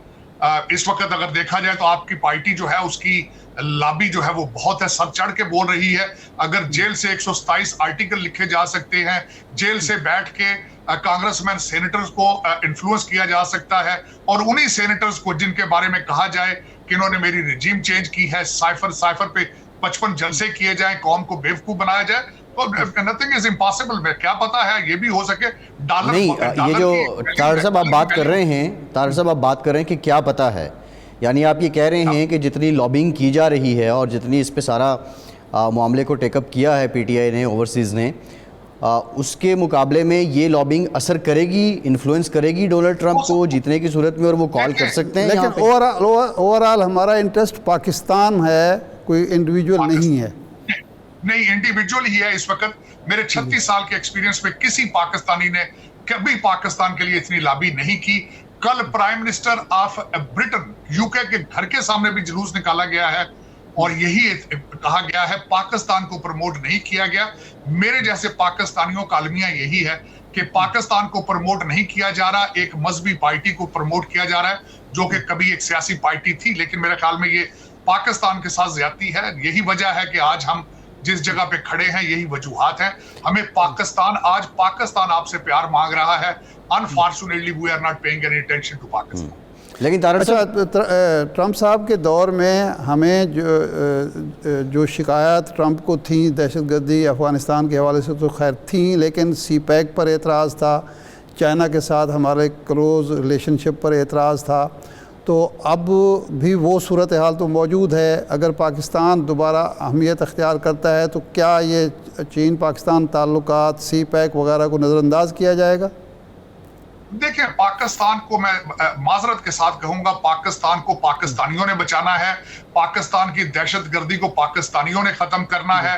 D: इस वक्त अगर देखा जाए तो आपकी पार्टी जो है उसकी लॉबी जो है वो बहुत है, सब चढ़ के बोल रही है। अगर जेल से 127 आर्टिकल लिखे जा सकते हैं, जेल से बैठ के कांग्रेसमैन सेनेटर्स को इन्फ्लुएंस किया जा सकता है, और उन्हीं सेनेटर्स को जिनके बारे में कहा जाए कि इन्होंने मेरी रिजीम चेंज की है, साइफर पे 55 जलसे किए जाएं, कौम को बेवकूफ बनाया जाए, तो नथिंग इज इम्पॉसिबल। में क्या पता है, ये भी हो सके। डॉलर
A: नहीं, ये जो तारड़ साहब आप बात कर रहे हैं कि क्या पता है, यानी आप ये कह रहे हैं कि जितनी लॉबिंग की जा रही है और जितनी इस पे सारा मामले को टेकअप किया है पीटीआई ने, ओवरसीज़ ने, उसके मुकाबले में ये लॉबिंग असर करेगी, इन्फ्लुएंस करेगी डोनाल्ड ट्रंप को जीतने की सूरत में, और वो कॉल कर सकते हैं।
B: लेकिन ओवरऑल हमारा इंटरेस्ट पाकिस्तान है, कोई इंडिविजुअल नहीं है।
D: नहीं, इंडिविजुअल ही है इस वक्त। मेरे 36 साल के एक्सपीरियंस में किसी पाकिस्तानी ने कभी पाकिस्तान के लिए इतनी लॉबी नहीं की। कल prime minister of Britain, UK के घर के सामने भी जुलूस निकाला गया है और यही कहा गया है, पाकिस्तान को प्रमोट नहीं किया गया। मेरे जैसे पाकिस्तानियों का अलमिया यही है कि पाकिस्तान को प्रमोट नहीं किया जा रहा, एक मजहबी पार्टी को प्रमोट किया जा रहा है, जो कि कभी एक सियासी पार्टी थी। लेकिन मेरे ख्याल में ये पाकिस्तान के साथ ज्यादती है। यही वजह है कि आज हम जिस जगह पे खड़े हैं, यही वजूहात हैं। हमें आज पाकिस्तान आपसे प्यार मांग रहा है। Unfortunately we are not paying any attention to Pakistan.
B: लेकिन ट्रंप साहब के दौर में हमें जो शिकायत ट्रंप को थी दहशतगर्दी अफ़गानिस्तान के हवाले से तो खैर थी, लेकिन सी पैक पर एतराज़ था, चाइना के साथ हमारे क्लोज़ रिलेशनशिप पर एतराज़ था। तो अब भी वो सूरत हाल तो मौजूद है। अगर पाकिस्तान दोबारा अहमियत अख्तियार करता है तो क्या ये चीन पाकिस्तान ताल्लुकात, सी पैक वगैरह को नज़रअंदाज किया जाएगा?
D: देखिए, पाकिस्तान को मैं माजरत के साथ कहूंगा, पाकिस्तान को पाकिस्तानियों ने बचाना है। पाकिस्तान की दहशतगर्दी को पाकिस्तानियों ने खत्म करना है।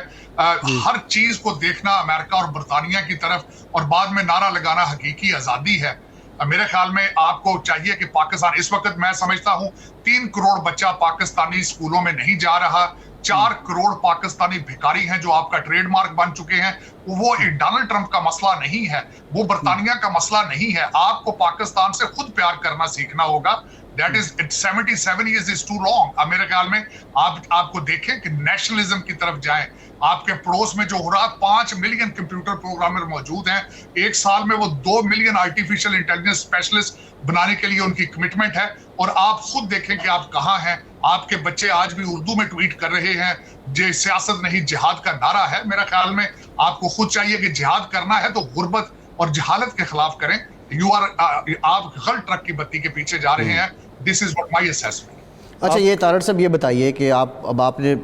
D: हर चीज को देखना अमेरिका और बरतानिया की तरफ और बाद में नारा लगाना हकीकी आजादी है। मेरे ख्याल में आपको चाहिए कि पाकिस्तान, इस वक्त मैं समझता हूं 3 करोड़ बच्चा पाकिस्तानी स्कूलों में नहीं जा रहा। 4 करोड़ पाकिस्तानी भिखारी हैं जो आपका ट्रेडमार्क बन चुके हैं। वो डोनाल्ड ट्रंप का मसला नहीं है, वो बरतानिया का मसला नहीं है। आपको पाकिस्तान से खुद प्यार करना सीखना होगा। That is 77 years is too long। मेरे ख्याल में आपको देखें कि नेशनलिज्म की तरफ जाएं। आपके पड़ोस में जो हो रहा, 5 मिलियन कंप्यूटर प्रोग्रामर मौजूद हैं। एक साल में वो 2 मिलियन आर्टिफिशियल इंटेलिजेंस स्पेशलिस्ट बनाने के लिए उनकी कमिटमेंट है। और आप खुद देखें कि आप कहाँ हैं। आपके बच्चे आज भी उर्दू में ट्वीट कर रहे हैं, जे सियासत नहीं जिहाद का नारा है। मेरा ख्याल में आपको खुद चाहिए कि जिहाद करना है तो गुर्बत और जहालत के खिलाफ करें। आप गलत ट्रक की बत्ती के पीछे जा रहे हैं। This is what my assessment.
A: अच्छा, ये तारड़ साहब ये बताइए कि आपने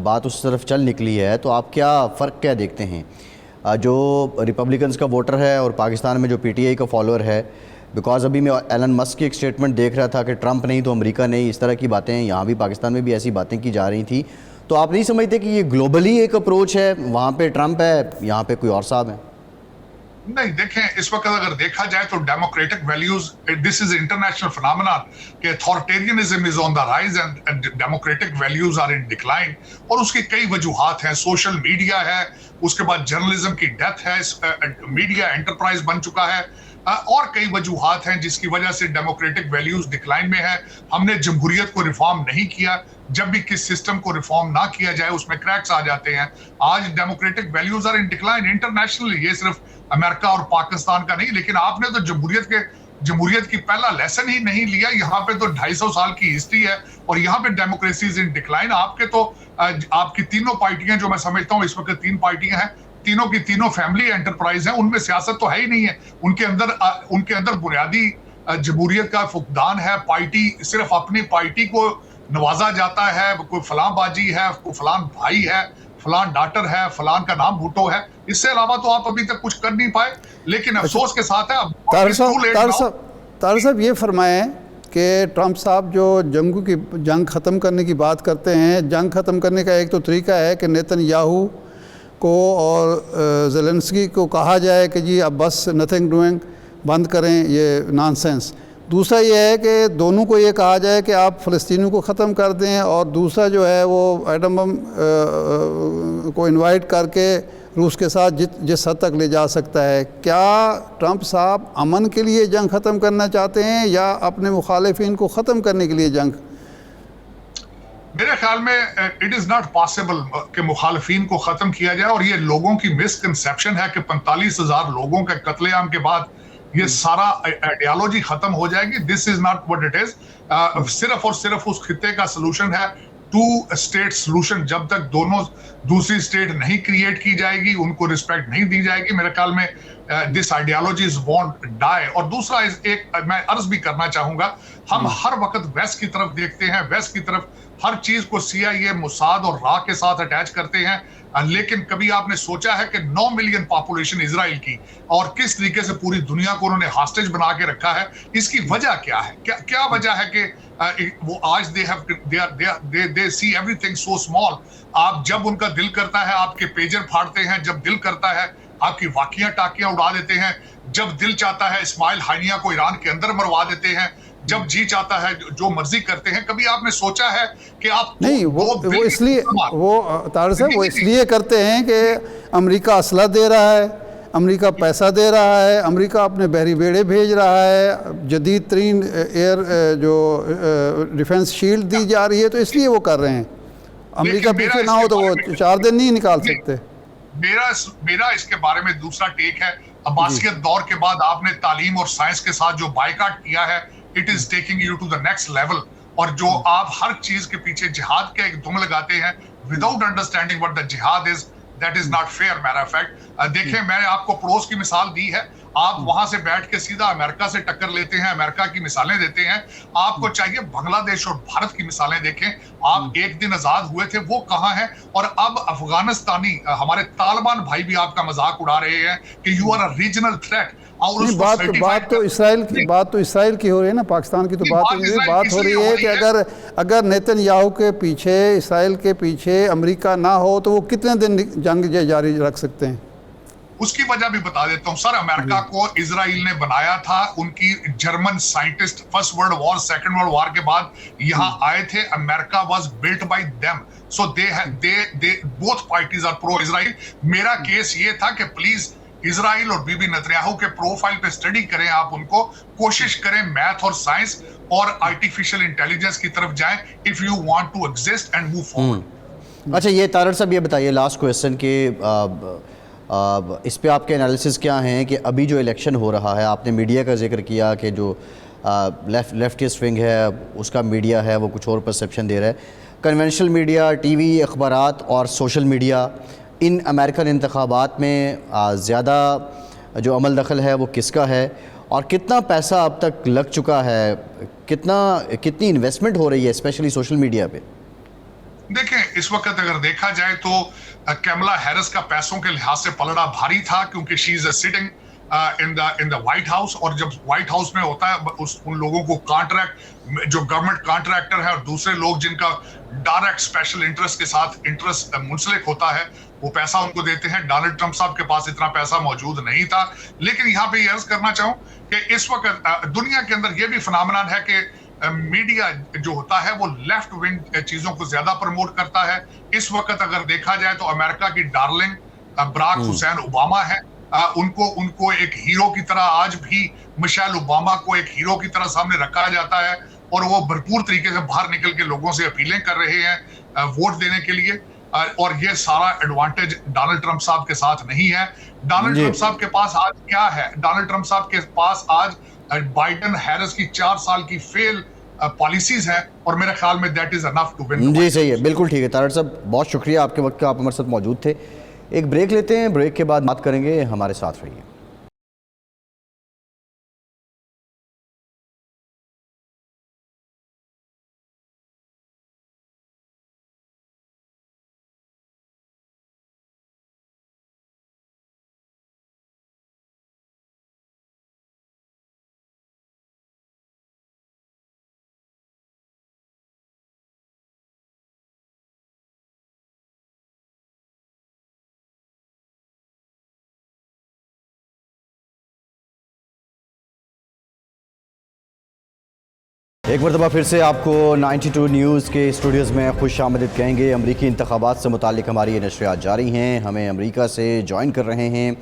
A: बात उस तरफ चल निकली है, तो आप फ़र्क क्या देखते हैं जो रिपब्लिकन्स का वोटर है और पाकिस्तान में जो पीटीआई का फॉलोअर है? बिकॉज अभी मैं एलन मस्क की एक स्टेटमेंट देख रहा था कि ट्रंप नहीं तो अमेरिका नहीं, इस तरह की बातें यहाँ भी पाकिस्तान में भी ऐसी बातें की जा रही थी। तो आप नहीं समझते कि ये ग्लोबली एक अप्रोच है? वहाँ पे ट्रंप है, यहाँ पे कोई और साहब है?
D: नहीं, देखें, इस वक्त अगर देखा जाए तो democratic values, this is international phenomenon कि authoritarianism is on the rise and democratic values are in decline. और उसकी कई वजूहात हैं। सोशल मीडिया है, उसके बाद जर्नलिज्म की डेथ है, मीडिया एंटरप्राइज बन चुका है, और कई वजूहात हैं जिसकी वजह से डेमोक्रेटिक वैल्यूज डिक्लाइन में है। हमने जमहूरियत को रिफॉर्म नहीं किया। जब भी किस सिस्टम को रिफॉर्म ना किया जाए उसमें क्रैक्स आ जाते हैं। आज democratic values are in decline internationally. ये सिर्फ अमेरिका और पाकिस्तान का नहीं, लेकिन आपने तो जमहूरियत की पहला लेसन ही नहीं लिया। यहाँ पे तो 250 साल की हिस्ट्री है और यहाँ पे डेमोक्रेसी इज इन डिक्लाइन। आपकी तीनों पार्टियां, जो मैं समझता हूँ इस वक्त 3 पार्टियां हैं, तीनों की तीनों फैमिली एंटरप्राइज हैं। उनमें सियासत तो है ही नहीं है। उनके अंदर बुनियादी जमहूरियत का फुकदान है। पार्टी सिर्फ अपनी पार्टी को नवाजा जाता है। कोई फलां बाजी है, कोई फलां भाई है, फलान डॉक्टर है, फलान का नाम भुट्टो है, इससे अलावा तो आप अभी तक कुछ कर नहीं पाए। लेकिन अफसोस के साथ है, अब it's too late now।
B: तार साहब ये फरमाएं कि ट्रंप साहब जो जंग ख़त्म करने की बात करते हैं, जंग ख़त्म करने का एक तो तरीका है कि नेतन्याहू को और ज़ेलेंस्की को कहा जाए कि जी अब बस नथिंग डूइंग बंद करें ये नॉनसेंस। दूसरा ये है कि दोनों को ये कहा जाए कि आप फ़लस्तीनियों को ख़त्म कर दें, और दूसरा जो है वो एटम बम को इनवाइट करके रूस के साथ जिस हद तक ले जा सकता है। क्या ट्रंप साहब अमन के लिए जंग ख़त्म करना चाहते हैं या अपने मुखालिफिन को ख़त्म करने के लिए जंग?
D: मेरे ख्याल में इट इज नॉट पॉसिबल कि मुखालिफिन को खत्म किया जाए, और ये लोगों की मिसकंसेप्शन है कि 45,000 लोगों के कत्लेआम के बाद ये सारा आइडियोलॉजी खत्म हो जाएगी। This is not what it is. सिर्फ और सिर्फ उस खित्ते का सोल्यूशन है टू स्टेट सोल्यूशन। जब तक दोनों दूसरी स्टेट नहीं क्रिएट की जाएगी, उनको रिस्पेक्ट नहीं दी जाएगी, मेरे ख्याल में दिस आइडियोलॉजीज वॉन्ट डाई। और दूसरा एक मैं अर्ज भी करना चाहूंगा, हम हर वक्त वेस्ट की तरफ देखते हैं, वेस्ट की तरफ हर चीज को CIA, मुसाद और रा के साथ अटैच करते हैं, लेकिन कभी आपने सोचा है कि 9 मिलियन पॉपुलेशन इजराइल की, और किस तरीके से पूरी दुनिया को उन्होंने हॉस्टेज बना के रखा है? इसकी वजह क्या है? क्या वजह है कि वो आज दे सी एवरीथिंग सो स्मॉल। आप जब उनका दिल करता है आपके पेजर फाड़ते हैं, जब दिल करता है आपकी वाकियां टाकियां उड़ा देते हैं, जब दिल चाहता है इस्माइल हानिया को ईरान के अंदर मरवा देते हैं, जब जी चाहता है जो मर्जी करते हैं। कभी आपने सोचा है कि आप
B: नहीं, वो इसलिए तार साहब वो इसलिए करते हैं कि अमेरिका असला दे रहा है, अमेरिका पैसा दे रहा है, अमेरिका अपने बहरी बेड़े भेज रहा है, जदीद तरीन एयर जो डिफेंस शील्ड दी जा रही है, तो इसलिए वो कर रहे हैं। अमेरिका पीछे ना हो तो वो 4 दिन नहीं निकाल सकते।
D: मेरा इसके बारे में दूसरा टेक है, अब्बासियत दौर के बाद आपने तालीम और साइंस के साथ जो बायकाट किया है, it is taking you to the next level. और जो आप हर चीज के पीछे जिहाद का एक दुम लगाते हैं विदाउट अंडरस्टैंडिंग व्हाट द जिहाद is, that is not fair. Matter of fact देखिए, मैंने आपको पड़ोस की मिसाल दी है, आप वहां से बैठ के सीधा अमेरिका से टक्कर लेते हैं, अमेरिका की मिसालें देते हैं। आपको चाहिए बांग्लादेश और भारत की मिसालें देखें। आप एक दिन आजाद हुए थे, वो कहां है? और अब अफगानिस्तानी हमारे तालिबान भाई भी आपका मजाक उड़ा रहे हैं कि you are a regional threat. और
B: बात तो इसराइल की हो रही है ना, पाकिस्तान की तो बात हो रही है कि अगर नेतन्याहू के पीछे, इसराइल के पीछे अमेरिका ना हो तो वो कितने दिन जंग जारी रख सकते हैं?
D: उसकी वजह भी बता देता हूं सर। अमेरिका को इजराइल ने बनाया था, उनकी German scientist first world war, second world war के बाद यहां आए थे। America was built by them, so they both parties are pro Israel. मेरा केस ये था कि प्लीज इजराइल और बीबी नेतन्याहू के प्रोफाइल पे स्टडी करें, आप उनको कोशिश करें, मैथ और साइंस और आर्टिफिशियल इंटेलिजेंस की तरफ जाएं if you want to exist and move forward.
A: अच्छा, ये तारड़ साहब ये बताइए लास्ट क्वेश्चन के इस पे आपके एनालिसिस क्या हैं कि अभी जो इलेक्शन हो रहा है, आपने मीडिया का जिक्र किया कि जो लेफ्टिस्ट विंग है उसका मीडिया है वो कुछ और परसेप्शन दे रहा है, कन्वेंशनल मीडिया, टीवी, अखबारात और सोशल मीडिया इन अमेरिकन इंतखाबात में ज़्यादा जो अमल दखल है वो किसका है, और कितना पैसा अब तक लग चुका है, कितनी इन्वेस्टमेंट हो रही है स्पेशली सोशल मीडिया पे?
D: देखें, इस वक्त अगर देखा जाए तो कैमला हैरिस का पैसों के लिहाज से पलड़ा भारी था, क्योंकि she is sitting in the white house. और जब व्हाइट हाउस में होता है उन लोगों को कॉन्ट्रैक्ट, जो गवर्नमेंट कॉन्ट्रैक्टर है और दूसरे लोग जिनका डायरेक्ट स्पेशल इंटरेस्ट के साथ इंटरेस्ट मुंसलिक होता है, वो पैसा उनको देते हैं। डोनाल्ड ट्रंप साहब के पास इतना पैसा मौजूद नहीं था। लेकिन यहाँ पे अर्ज करना चाहूं कि इस वक्त दुनिया के अंदर यह भी फिनोमेनन है कि मीडिया जो होता है वो लेफ्ट विंग चीजों को ज्यादा प्रमोट करता है। इस वक्त अगर देखा जाए तो अमेरिका की डार्लिंग बराक हुसैन ओबामा है। उनको एक हीरो की तरह, आज भी मिशेल ओबामा को एक हीरो की तरह सामने रखा जाता है, और वो भरपूर तरीके से बाहर निकल के लोगों से अपीलें कर रहे हैं वोट देने के लिए। और ये सारा एडवांटेज डोनाल्ड ट्रंप साहब के साथ नहीं है। डोनाल्ड ट्रंप साहब के पास आज क्या है? डोनाल्ड ट्रंप साहब के पास आज बाइडेन हैरिस की 4 साल की फेल पॉलिसीज है, और मेरे ख्याल में that is enough to win.
A: जी सही है, बिल्कुल ठीक है। तारड़ साहब बहुत शुक्रिया, आपके वक्त का आप हमारे साथ मौजूद थे। एक ब्रेक लेते हैं, ब्रेक के बाद बात करेंगे, हमारे साथ रहिए। एक मरतबा फिर से आपको 92 न्यूज़ के स्टूडियोज़ में खुश आमदीद कहेंगे। अमरीकी इंतखाबात से मुतालिक हमारी ये नशरियात जारी हैं। हमें अमरीका से ज्वाइन कर रहे हैं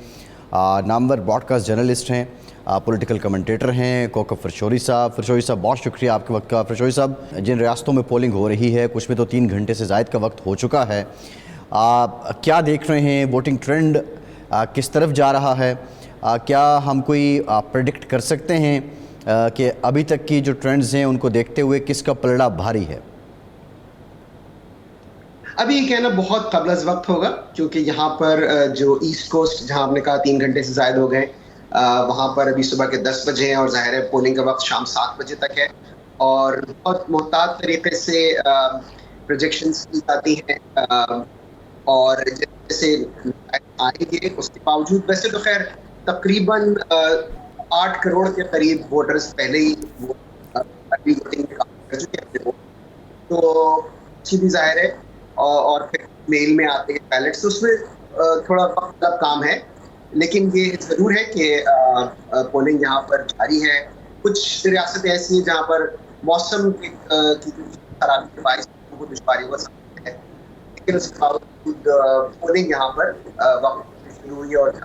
A: नामवर ब्रॉडकास्ट जर्नलिस्ट हैं, पॉलिटिकल कमेंटेटर हैं कोकब फरशोरी साहब। फरशोरी साहब, बहुत शुक्रिया आपके वक्त का। फरशोरी साहब, जिन रियासतों में पोलिंग हो रही है कुछ में तो 3 घंटे से ज़ायद का वक्त हो चुका है, क्या देख रहे हैं? वोटिंग ट्रेंड किस तरफ जा रहा है? क्या हम कोई प्रेडिक्ट कर सकते हैं कि अभी तक की जो ट्रेंड्स हैं उनको देखते हुए किसका पलड़ा भारी है?
E: अभी ये कहना बहुत कबलज़ वक्त होगा, क्योंकि यहाँ पर जो ईस्ट कोस्ट, जहाँ आपने कहा 3 घंटे से ज़ायद हो गए, वहाँ पर अभी सुबह के 10 बजे हैं और ज़ाहिर है पोलिंग का वक्त शाम 7 बजे तक है और बहुत मोहतात तरीके से प्रोजेक्शंस की जाती हैं और जैसे आएंगे उसके बावजूद वैसे तो खैर तकरीबन 8 करोड़ के करीब वोटर्स पहले ही अर्ली वोटिंग कर चुके हैं, तो अच्छी भी जाहिर है और फिर मेल में आते हैं बैलेट्स, तो उसमें थोड़ा वक्त का काम है, लेकिन ये ज़रूर है कि पोलिंग यहाँ पर जारी है। कुछ रियासतें ऐसी हैं जहाँ पर मौसम की खराबी के बायस वो दुश्वारी हो सकती है, लेकिन उसके बावजूद पोलिंग यहाँ पर वक्त शुरू हुई और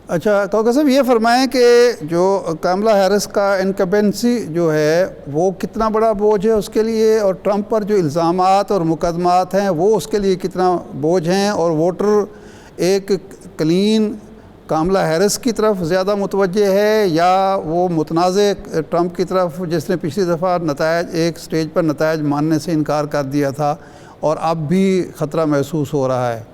B: अच्छा कौकब साहब, ये फरमाएं कि जो कमला हैरिस का इनकम्बेंसी जो है वो कितना बड़ा बोझ है उसके लिए, और ट्रंप पर जो इल्ज़ामात और मुकदमात हैं वो उसके लिए कितना बोझ हैं, और वोटर एक क्लीन कमला हैरिस की तरफ ज़्यादा मुतवज्जे है या वो मुतनाज़े ट्रंप की तरफ, जिसने पिछली दफ़ा नतायज एक स्टेज पर नतायज मानने से इनकार कर दिया था और अब भी ख़तरा महसूस हो रहा है?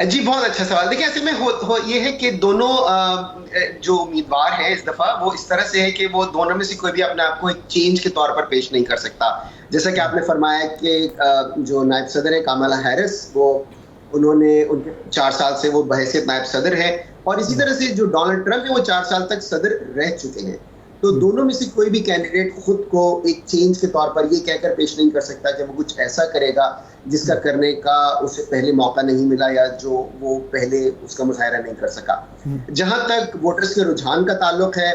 E: जी बहुत अच्छा सवाल। देखिए असल में ये है कि दोनों जो उम्मीदवार हैं इस दफ़ा वो इस तरह से है कि वो दोनों में से कोई भी अपने आप को एक चेंज के तौर पर पेश नहीं कर सकता। जैसा कि आपने फरमाया कि जो नायब सदर है कमला हैरिस, वो उन्होंने उनके 4 साल से वो बहैसियत नायब सदर है, और इसी तरह से जो डोनाल्ड ट्रंप है वो 4 साल तक सदर रह चुके हैं। तो दोनों में से कोई भी कैंडिडेट खुद को एक चेंज के तौर पर ये कहकर पेश नहीं कर सकता कि वो कुछ ऐसा करेगा जिसका करने का उसे पहले मौका नहीं मिला या जो वो पहले उसका मुजाहरा नहीं कर सका। जहां तक वोटर्स के रुझान का ताल्लुक है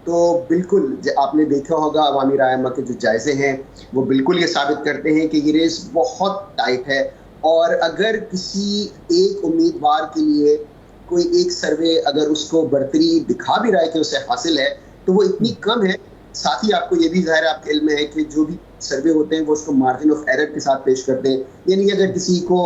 E: तो बिल्कुल आपने देखा होगा अवामी रायमा के जो जायजे हैं वो बिल्कुल ये साबित करते हैं कि ये रेस बहुत टाइट है, और अगर किसी एक उम्मीदवार के लिए कोई एक सर्वे अगर उसको बर्तरी दिखा भी रहा है कि उसे हासिल है तो वो इतनी कम है। साथ ही आपको ये भी ज़ाहिर आपके इल्म में है कि जो भी सर्वे होते हैं वो उसको मार्जिन ऑफ एरर के साथ पेश करते हैं, यानी अगर किसी को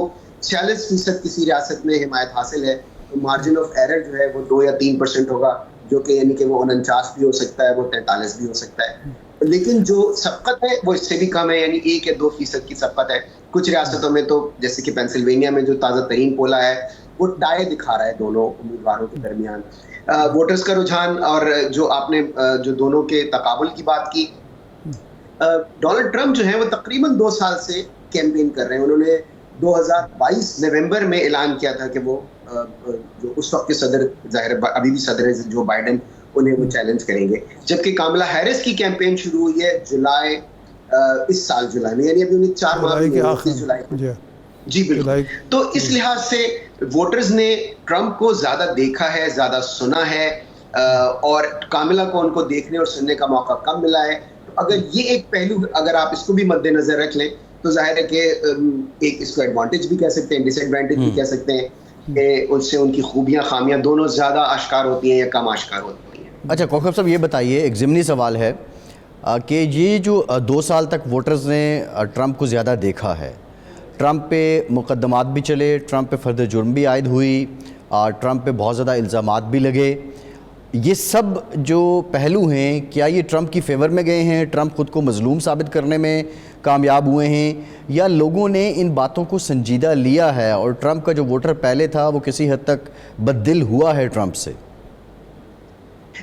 E: 46% किसी रियासत में हिमायत हासिल है तो मार्जिन ऑफ एरर जो है वो 2 या 3% होगा, जो कि यानी कि वो 49 भी हो सकता है, वो 43 भी हो सकता है। लेकिन जो सबकत है वो इससे भी कम है, यानी 1 या 2% की सबकत है। कुछ रियासतों में तो जैसे कि पेंसिल्वेनिया में जो ताज़ा तरीन पोला है वो टाई दिखा रहा है दोनों उम्मीदवारों के दरमियान। वोटर्स का रुझान और जो आपने जो दोनों के तकाबुल की बात की, डोनाल्ड ट्रंप जो है वो तकरीबन 2 साल से कैंपेन कर रहे हैं। उन्होंने 2022 नवंबर में ऐलान किया था कि वो जो उस वक्त के सदर, जाहिर अभी भी सदर है जो बाइडेन, उन्हें वो चैलेंज करेंगे, जबकि कमला हैरिस की कैंपेन शुरू हुई है जुलाई, इस साल जुलाई में, यानी अभी उन्हें 4 माह जुलाई। जी बिल्कुल। तो इस लिहाज से वोटर्स ने ट्रंप को ज्यादा देखा है, ज्यादा सुना है, और कामिला को उनको देखने और सुनने का मौका कम मिला है। तो अगर ये एक पहलू अगर आप इसको भी मद्देनजर रख लें तो जाहिर है कि एक इसको एडवांटेज भी कह सकते हैं, डिसएडवांटेज भी कह सकते हैं कि उससे उनकी खूबियां खामियां दोनों ज्यादा आश्कार होती हैं या कम आश्कार होती हैं।
A: अच्छा कोकब साहब, ये बताइए, एक ज़िमनी सवाल है कि ये जो 2 साल तक वोटर्स ने ट्रंप को ज़्यादा देखा है, ट्रंप पे मुकदमात भी चले, ट्रंप पे फर्द जुर्म भी आयद हुई, ट्रंप पे बहुत ज़्यादा इल्ज़ामात भी लगे, ये सब जो पहलू हैं क्या ये ट्रंप की फेवर में गए हैं? ट्रंप खुद को मजलूम साबित करने में कामयाब हुए हैं, या लोगों ने इन बातों को संजीदा लिया है और ट्रंप का जो वोटर पहले था वो किसी हद तक बददिल हुआ है ट्रंप से?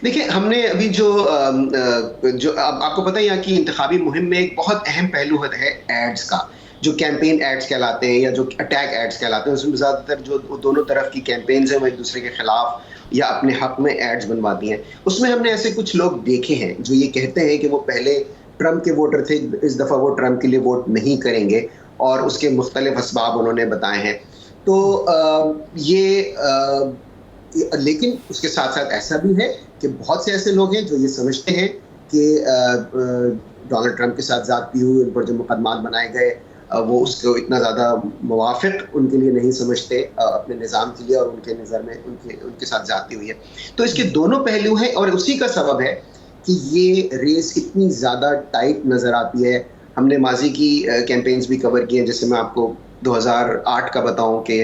E: देखिए हमने अभी जो आपको पता है यहाँ की इंतखाबी मुहिम में एक बहुत अहम पहलू है एड्स का, जो कैंपेन एड्स कहलाते हैं या जो अटैक एड्स कहलाते हैं। उसमें ज़्यादातर जो दोनों तरफ की कैंपेन्स हैं वो एक दूसरे के खिलाफ या अपने हक में एड्स बनवाती हैं। उसमें हमने ऐसे कुछ लोग देखे हैं जो ये कहते हैं कि वो पहले ट्रंप के वोटर थे, इस दफ़ा वो ट्रंप के लिए वोट नहीं करेंगे, और उसके मुख्तलिफ असबाब उन्होंने बताए हैं। तो ये लेकिन उसके साथ साथ ऐसा भी है कि बहुत से ऐसे लोग हैं जो ये समझते हैं कि डोनाल्ड ट्रंप के साथ ज्यादती हुई, उन पर जो मुकदमात बनाए गए वो उसको इतना ज़्यादा मुवाफिक उनके लिए नहीं समझते अपने निज़ाम के लिए, और उनके नज़र में उनके साथ ज्यादती हुई है। तो इसके दोनों पहलू हैं और उसी का सबब है कि ये रेस इतनी ज़्यादा टाइट नज़र आती है। हमने माजी की कैंपेन्स भी कवर किए हैं, जैसे मैं आपको 2008 का बताऊं कि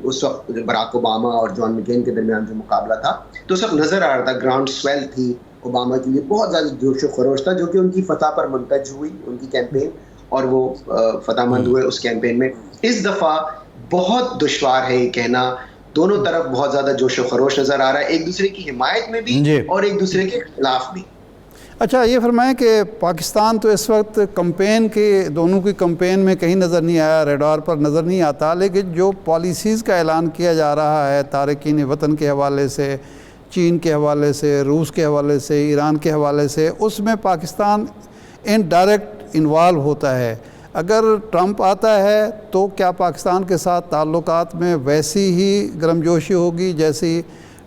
E: उस वक्त बराक ओबामा और जॉन मैकेन के दरमियान जो मुकाबला था, तो सब नज़र आ रहा था, ग्राउंड स्वेल थी ओबामा के लिए, बहुत ज़्यादा जोश व खरोश था, जो कि उनकी फतह पर मुंतज हुई उनकी कैंपेन, और वो फतहमंद हुए उस कैंपेन में। इस दफ़ा बहुत दुश्वार है ये कहना, दोनों तरफ बहुत ज़्यादा जोश व खरोश नज़र आ रहा है, एक दूसरे की हिमायत में भी और एक दूसरे के खिलाफ भी।
B: अच्छा, ये फरमाएं कि पाकिस्तान तो इस वक्त कैंपेन के, दोनों की कैंपेन में कहीं नज़र नहीं आया, रेडार पर नज़र नहीं आता, लेकिन जो पॉलिसीज़ का ऐलान किया जा रहा है तारकीन वतन के हवाले से, चीन के हवाले से, रूस के हवाले से, ईरान के हवाले से, उसमें पाकिस्तान इनडायरेक्ट इन्वॉल्व होता है। अगर ट्रंप आता है तो क्या पाकिस्तान के साथ ताल्लुकात में वैसी ही गर्मजोशी होगी जैसी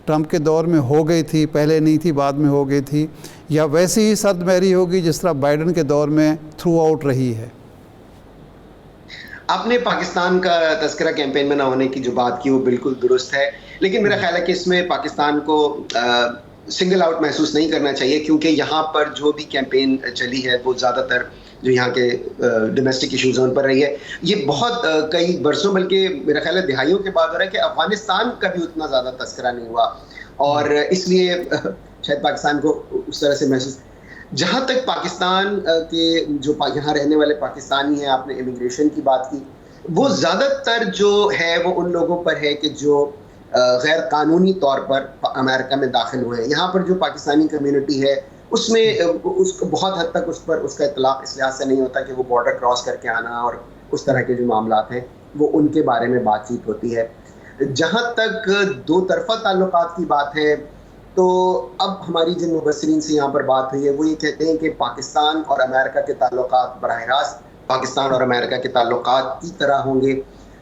B: ट्रंप के दौर में हो गई थी, पहले नहीं थी बाद में हो गई थी, या वैसी ही सर्दमहरी होगी जिस तरह बाइडन के दौर में थ्रू आउट रही है?
E: आपने पाकिस्तान का तस्करा कैंपेन में ना होने की जो बात की वो बिल्कुल दुरुस्त है, लेकिन मेरा ख्याल है कि इसमें पाकिस्तान को सिंगल आउट महसूस नहीं करना चाहिए, क्योंकि यहाँ पर जो भी कैंपेन चली है वो ज़्यादातर जो यहाँ के डोमेस्टिक इशूज़ उन पर रही है। ये बहुत कई बरसों, बल्कि मेरा ख्याल है दिहाइयों के बाद हो रहा है कि अफगानिस्तान का भी उतना ज़्यादा तस्करा नहीं हुआ, और इसलिए शायद पाकिस्तान को उस तरह से महसूस। जहाँ तक पाकिस्तान के जो यहाँ रहने वाले पाकिस्तानी हैं, आपने इमिग्रेशन की बात की, वो ज़्यादातर जो है वो उन लोगों पर है कि जो गैर कानूनी तौर पर अमेरिका में दाखिल हुए हैं। यहाँ पर जो पाकिस्तानी कम्युनिटी है उसमें उसको बहुत हद तक उस पर उसका इतलाक इस लिहाज से नहीं होता कि वो बॉर्डर क्रॉस करके आना और उस तरह के जो मामलात हैं वो उनके बारे में बातचीत होती है। जहाँ तक दो तरफा ताल्लुकात की बात है, तो अब हमारी जिन मुबस्सिरीन से यहाँ पर बात हुई है वो ये कहते हैं कि पाकिस्तान और अमेरिका के ताल्लुकात बराह रास्त पाकिस्तान और अमेरिका के ताल्लुकात की तरह होंगे,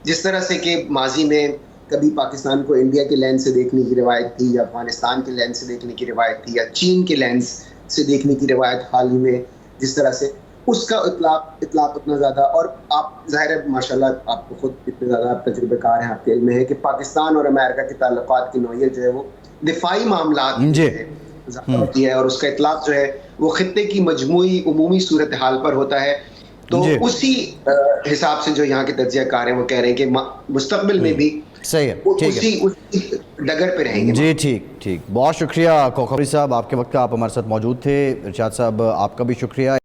E: जिस तरह से कि माजी में कभी पाकिस्तान को इंडिया के लेंस से देखने की रिवायत थी, या अफगानिस्तान के लेंस से देखने की रिवायत थी, या चीन के लेंस से देखने की रिवायत हाल ही में जिस तरह से, उसका इतलाक उतना ज़्यादा। और आप जाहिर है माशाल्लाह आपको खुद इतने ज़्यादा आप तजुर्बेकार हैं, आपके इल्म में है कि पाकिस्तान और अमेरिका के ताल्लुकात की नौइयत जो है वो दिफाई मामलात ज़्यादा होती है, और उसका इतलाक जो है वो खित्ते की मजमूई उमूमी सूरत हाल पर होता है। तो उसी हिसाब से जो यहाँ के तज्जियाकार हैं वो कह रहे हैं कि मुस्तकबिल में भी
A: सही है, ठीक है,
E: उसी डगर पे रहेंगे।
A: जी ठीक। बहुत शुक्रिया कोखबरी साहब, आपके वक्त का आप हमारे साथ मौजूद थे। इरशाद साहब आपका भी शुक्रिया।